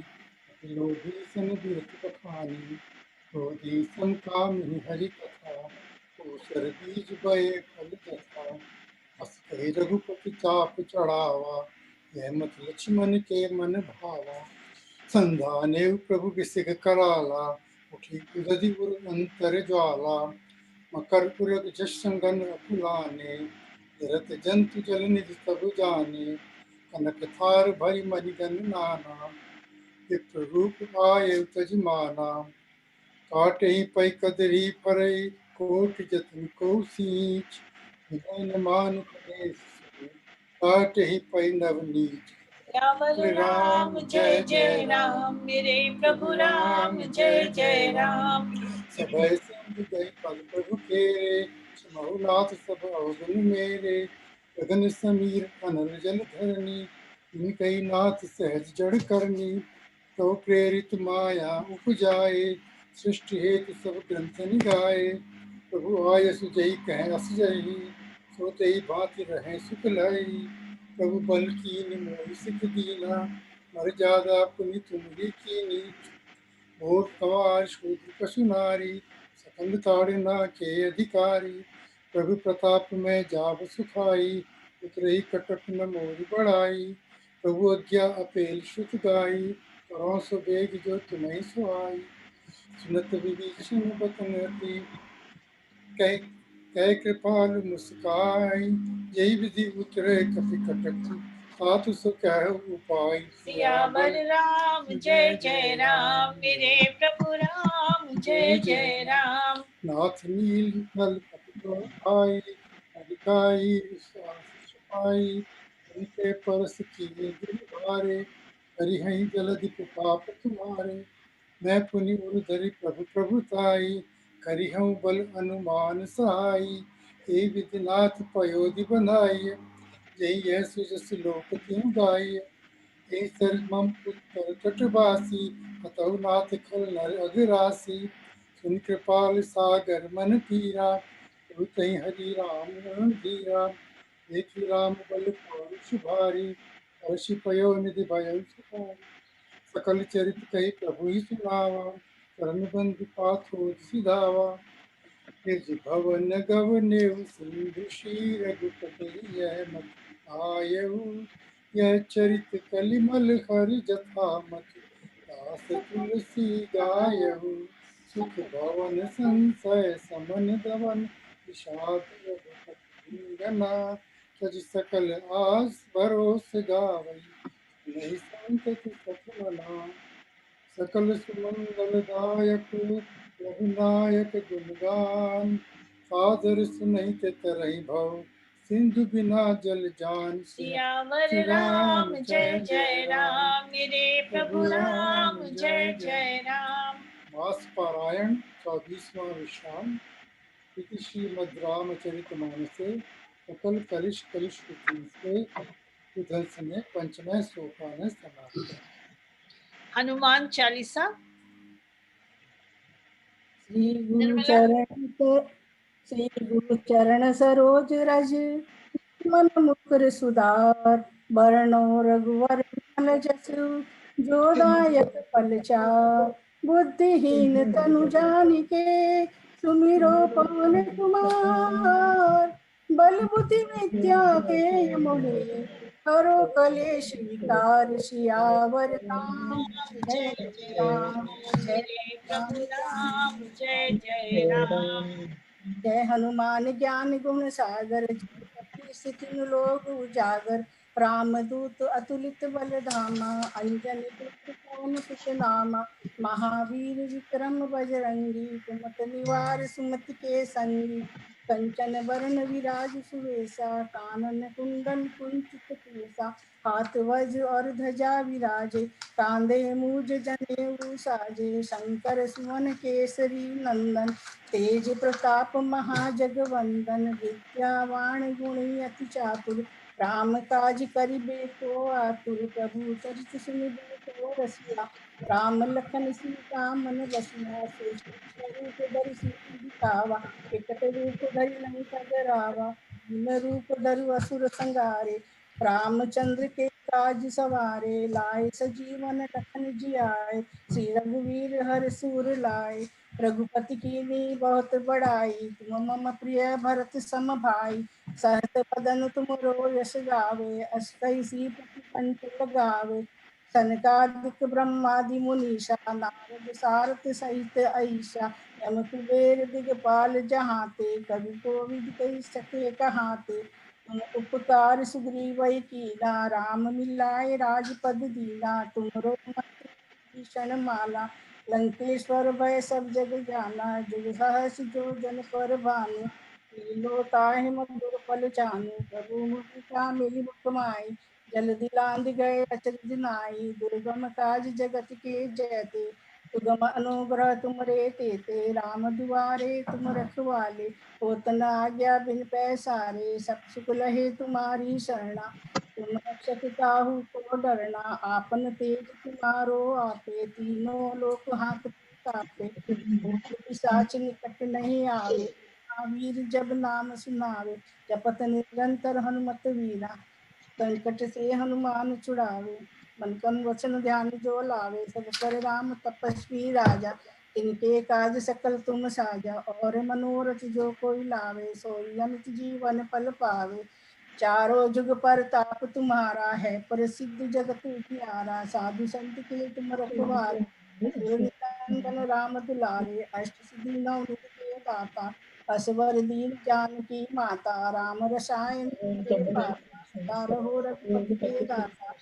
लोभी सन बिरत बखानी, क्रोधी सन काम हरि कथा, कोसर बीज बये फल जथा, अस कहि रघुपति चाप चढ़ावा, यह मत लक्ष्मण के मन भावा, संधाने प्रभु बिसिक कराला, उठी कुदधि उर अंतर ज्वाला, मकर पुरग जशन अकुलाने, रत जंतु जल निधि तब जाने, कनक थार भरी मणिगन नाना, विप्र रूप आये तजमाना, काटे ही पै कदरी फरई, कोट जतन को सींच, विनय मान करेस, काटे ही पै नवनीच। श्यामल राम जय जय राम, मेरे प्रभु राम जय जय राम। सभय संग गई पल प्रभु केरे, नाथ सब अवगुण मेरे, गगन समीर अनल जल धरनी, इनकई नाथ सहज जड़ करनी, तो प्रेरित माया उपजाए, सृष्टि हेतु सब ग्रंथ निगाए, प्रभु आयस जई कह अस जही, सोते ही भांति रहे सुख लाई, प्रभु बल कीन मोहि सिख दीना, मर्यादा पुनि तुम ही कीनी, और कवार शूद्र पशु नारी, सकल ताड़ना के अधिकारी, प्रभु प्रताप में जाब सुखाई, उतरही कटक न मोरी बढ़ाई, प्रभु आज्ञा अपेल श्रुत गाई, करो सो बेग जो तुम्हें सुहाई, सुनत विभीषण बतन अति, कह कह कृपाल मुस्काई, यही विधि उतरे कपि कटक, साधु सो कह उपाय। सियावर राम जय जय राम, मेरे प्रभु राम जय जय राम। नाथ नील नल कपिलाई, अधिकाई छुपाई, उनके परस किए गिरधारे, करिहई जलधि पाप तुम्हारे, मैं पुनि उरधरि प्रभु प्रभुताई, करिहऊँ बल अनुमान सहाई, हे विधिनाथ पयोधि बनाई, यही यह सुजस लोक त्यों गाई, हे सर मम उत्तर तटवासी, हतौ नाथ खल नर अघरासी, सुन कृपाल सागर मन पीरा, तही हरि राम धीरा, देखी राम बल पौरुष भारी, हर्षि पयो निधि भयो सुखारी, सकल चरित कही प्रभु ही सुनावा, चरण बंधु पाथो सिधावा, निज भवन गवनेउ सिंधु श्री रघुपति यह मत आयऊ, यह चरित कलिमल हरि जथा मत, दास तुलसी गायऊ, सुख भवन संसय समन दवन, विषाद रघुपति गना, तज सकल आस भरोस गावई, नहीं संतति सतमना, सकल सुमंगल दायक रघुनायक गुणगान, सादर सुनहित तरहि भव, सिंधु बिना जल जान। सियावर राम जय जय राम, मेरे प्रभु राम जय जय राम। मास पारायण 24वां विश्राम, इति श्रीमद् रामचरितमानसे सकल कलिश कलिश से उधर्ष में पंचमय सोपान समाप्त। हनुमान चालीसा। श्री गुरु चरण सरोज रज, मन मुकुर सुधार, बरनो रघुवर मन जसु, जो दायक फल चार, बुद्धिहीन तनु जानिके, सुमिरो पवन कुमार, बल बुद्धि विद्या के मोहे, करो कलेश विकार, सियावर राम जय जय राम जय प्रभु राम जय जय जय राम। राम। जय हनुमान ज्ञान गुण सागर, सिखिन लोग उजागर, रामदूत अतुलित बल धामा, अंजन पुत्र पवन सुत नामा, महावीर विक्रम बजरंगी, कुमत निवार सुमति के संगी, कंचन वरण विराज सुवेशा, कानन कुंडल कुंचित केसा, हाथ वज्र और ध्वजा विराजे, कांधे मूज जनेऊ साजे, शंकर सुवन केसरी नंदन, तेज प्रताप महाजगवंदन, विद्यावान गुणी अति चातुर, राम काज करिबे को आतुर, प्रभु चरित सुनिबे को रसिया। राम लखन सीता मन बसिया, सूक्ष्म रूप धरि सिरहि दिखावा। एकट रूप धरि लंका जरावा, भीम रूप धरि असुर संहारे। रामचंद्र के काज सवारे, लाए सजीवन लखन जियाए। श्री रघुवीर हर सूर लाए, रघुपति कीन्ही बहुत बड़ाई। तुम मम प्रिय भरत सम भाई, सहत बदन तुमरो यश गावे। अस कहि सीपति कंठ लगावे, सनकादिक ब्रह्मादि मुनीषा। नारद सारथ सहित ऐसा, यम कुबेर दिगपाल जहाते। कवि कोविद कहि सके कहाते, तुम उपकार सुग्रीव कीना। राम मिलाए राजपद दीना, तुमरो मंत्र भीषण माला। लंकेश्वर भय सब जग जाना, जुग सहस जो जन पर भानु। लीलो ताहि मधुर फल चानु, प्रभु मुद्रिका मेलि मुख माहि। जल दिलांग गए अचरज नाहि, दुर्गम काज जगत के जेते। सुगम अनुग्रह तुमरे तेते, राम दुआरे तुम रखवाले। होत न आज्ञा बिन पैसारे, सब सुख लहे तुम्हारी शरणा। तुम रक्षक काहू को डरना, आपन तेज तुम्हारो आपे। तीनों लोक हाथ कापे, भूत पिशाच निकट नहीं आवे। महावीर जब नाम सुनावे, जपत निरंतर हनुमत वीरा। संकट से हनुमान छुड़ावे, मन क्रम वचन ध्यान जो लावे। सब पर राम तपस्वी राजा, इनके काज सकल तुम साजा। और मनोरथ जो कोई लावे, सोई अमित जीवन फल पावे। चारों जुग पर ताप तुम्हारा है, प्रसिद्ध जगत उजियारा। साधु संत के तुम रखवारे, नंदन राम दुलारे। अष्ट सिद्धि नौ निधि के दाता, असवर दीन जानकी माता। राम रसायन के पाता, सदा रहो रघुपति के दाता।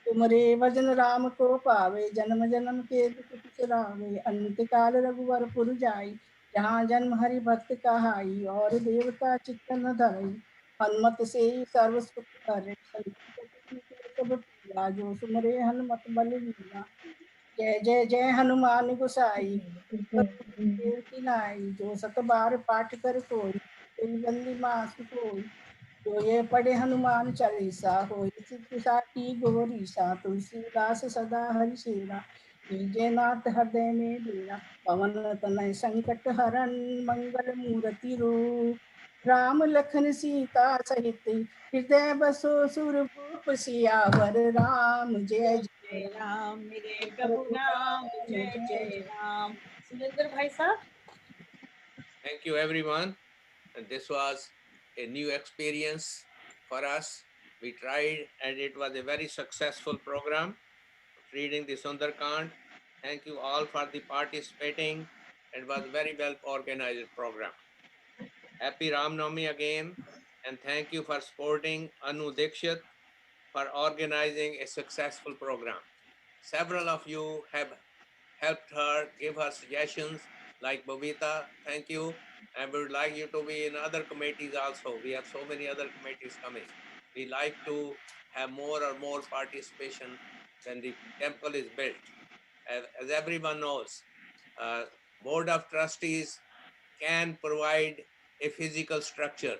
तुमरे भजन राम को पावे, जन्म जन्म के दुख बिसरावे। अंत काल रघुवर पुर जाई, जहाँ जन्म हरि भक्त कहाई। और देवता चित्त न धरई, हनुमत से ही सर्व सुख करे। संकट कटि सब पीरा, जो सुमरे हनुमत बल वीरा। जय जय जय हनुमान गोसाई, देव की नाई। जो सत बार पाठ कर कोई, कोई बंदी मासु कोई। जो ये पढ़े हनुमान चालीसा, होय सिद्धि साखी गौरीसा। तुलसीदास सदा हरिसेवा, कीजे नाथ हृदय में डेरा। पवन तनय संकट हरन, मंगल मूर्ति रूप। राम लखन सीता सहित, हृदय बसो सुरभूप। सियावर राम जय जय जय राम मेरे प्रभु नाम, रघुराम जय जय जय जय। राम। सुरेंद्र भाई साहब। Thank you, everyone. And this was a new experience for us. We tried, and it was a very successful program reading the Sundarkand. Thank you all for the participating. It was a very well organized program. Happy Ram Navami again, and thank you for supporting Anu Dikshit for organizing a successful program. Several of you have helped her, give her suggestions, like Babita, thank you. And we would like you to be in other committees also. We have so many other committees coming. We like to have more and more participation when the temple is built. As everyone knows, Board of Trustees can provide a physical structure.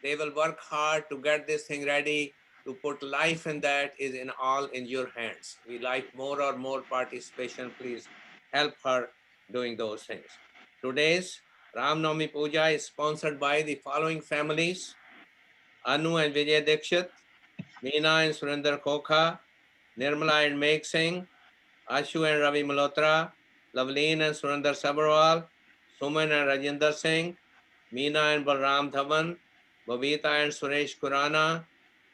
They will work hard to get this thing ready. To put life in that is all in your hands. We like more or more participation. Please help her doing those things. Today's Ram Navami Puja is sponsored by the following families: Anu and Vijay Dikshit, Meena and Surinder Khokha, Nirmala and Meg Singh, Ashu and Ravi Malhotra, Lavleen and Surinder Sabharwal, Suman and Rajinder Singh, Meena and Balram Dhawan, Babita and Suresh Kurana,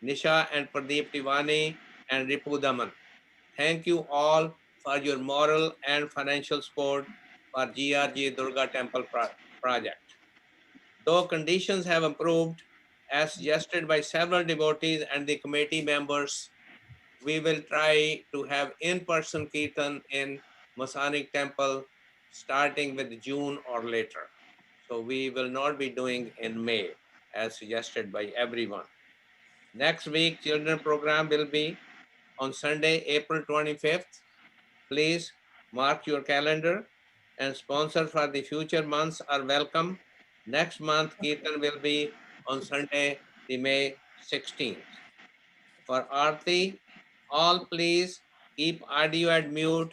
Nisha and Pradeep Tiwani, and Ripu Daman. Thank you all for your moral and financial support for GRG Durga Temple project. Though conditions have improved, as suggested by several devotees and the committee members, we will try to have in-person Kirtan in Masonic Temple starting with June or later. So we will not be doing in May as suggested by everyone. Next week, children program will be on Sunday, April 25th. Please mark your calendar, and sponsors for the future months are welcome. Next month, Kirtan will be on Sunday, the May 16. For Aarti, all please keep audio at mute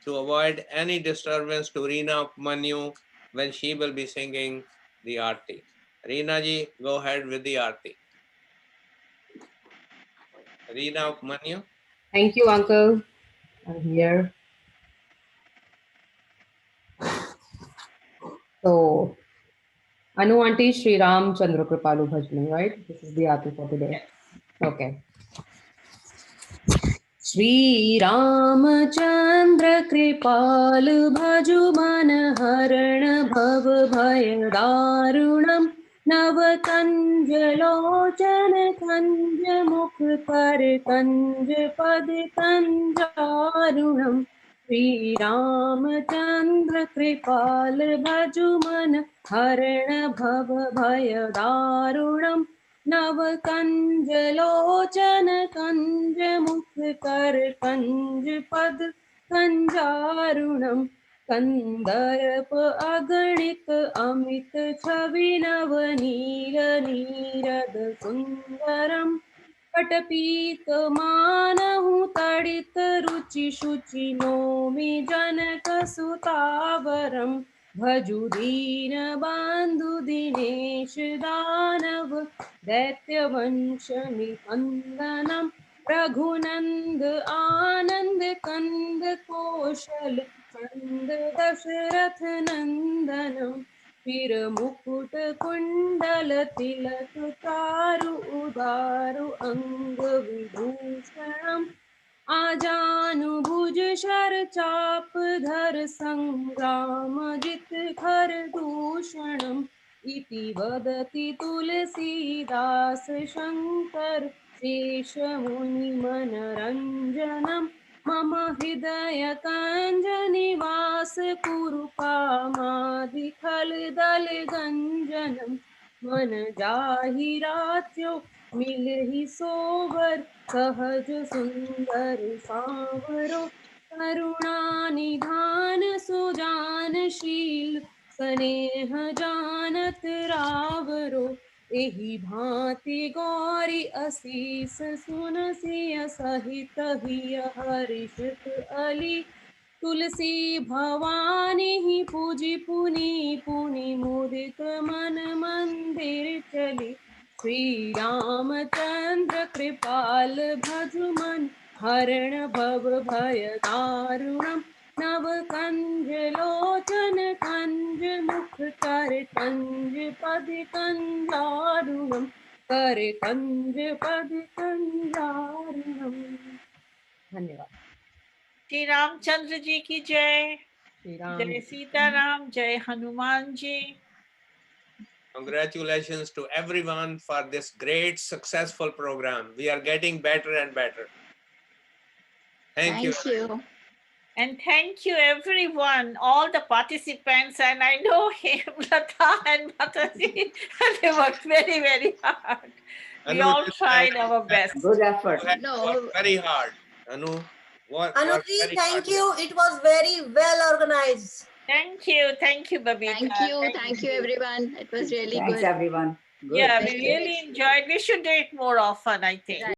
to avoid any disturbance to Reena Upmanyu when she will be singing the Aarti. Reena ji, go ahead with the Aarti. Reena Upmanyu. Thank you, Uncle. I'm here. So, Anu Auntie Sri Ram Chandra Kripalu Bhajani, right? This is the Aarti for today. Okay. Shri Ramachandra Kripal Bhaju Man Haran Bhav Bhaya Darunam Nav Kanja Lochana Kanja Mukh Kar Kanja Pad Kanjarunam Shri Ramachandra Kripal Bhaju Man Haran Bhav Bhaya Darunam नव कंज लोचन कंज मुख कर कंज पद कंजारुणम कंदर्प अगणित अमित छवि नव नील नीरद सुंदरम पटपीत मानहु तडित रुचि शुचि नोमि जनक सुतावरम भजु दीन बंधु दिनेश दानव दैत्य वंश निकंदनम रघुनंद आनंद कंद कौशल कंद दशरथ नंदनम फिर मुकुट कुंडल तिलक चारु उदारु अंग विभूषणम आजानु भुज शर चाप धर संग्राम जित खर दूषणम इति वदति तुलसीदास शंकर शेष मुनि मनरंजनम मम हृदय कंज निवास कुरु कामादि खल दल गंजनम मन जाहि रात्यो मिलहि सोबर सहज सुंदर सांवरो करुणा निधान सुजानशील स्नेह जानत रावरो एहि भांति गौरी असीस सुनसिय सहित हिय हर्षित अली तुलसी भवानी ही पूजी पुनि पुनि मुदित मन मंदिर चली श्री रामचंद्र कृपाल भजु मन हरण भव भय दारुणम नव कंज लोचन कंज मुख कर कंज पद कंजारुणम कर कंज पद कंजारुणम। धन्यवाद। श्री रामचंद्र जी की जय। श्री राम जय सीताराम, जय Hanuman ji. Congratulations to everyone for this great successful program. We are getting better and better. Thank you. And thank you everyone, all the participants, and I know him, Lata and Mataji, they worked very, very hard. We all tried our best. Good effort. Worked very hard. Anu, worked Anuji, very thank hard. you. It was very well organized. Thank you, Babita. Thank you everyone. It was really Thanks good. everyone. Good. Yeah, we really enjoyed. We should do it more often, I think.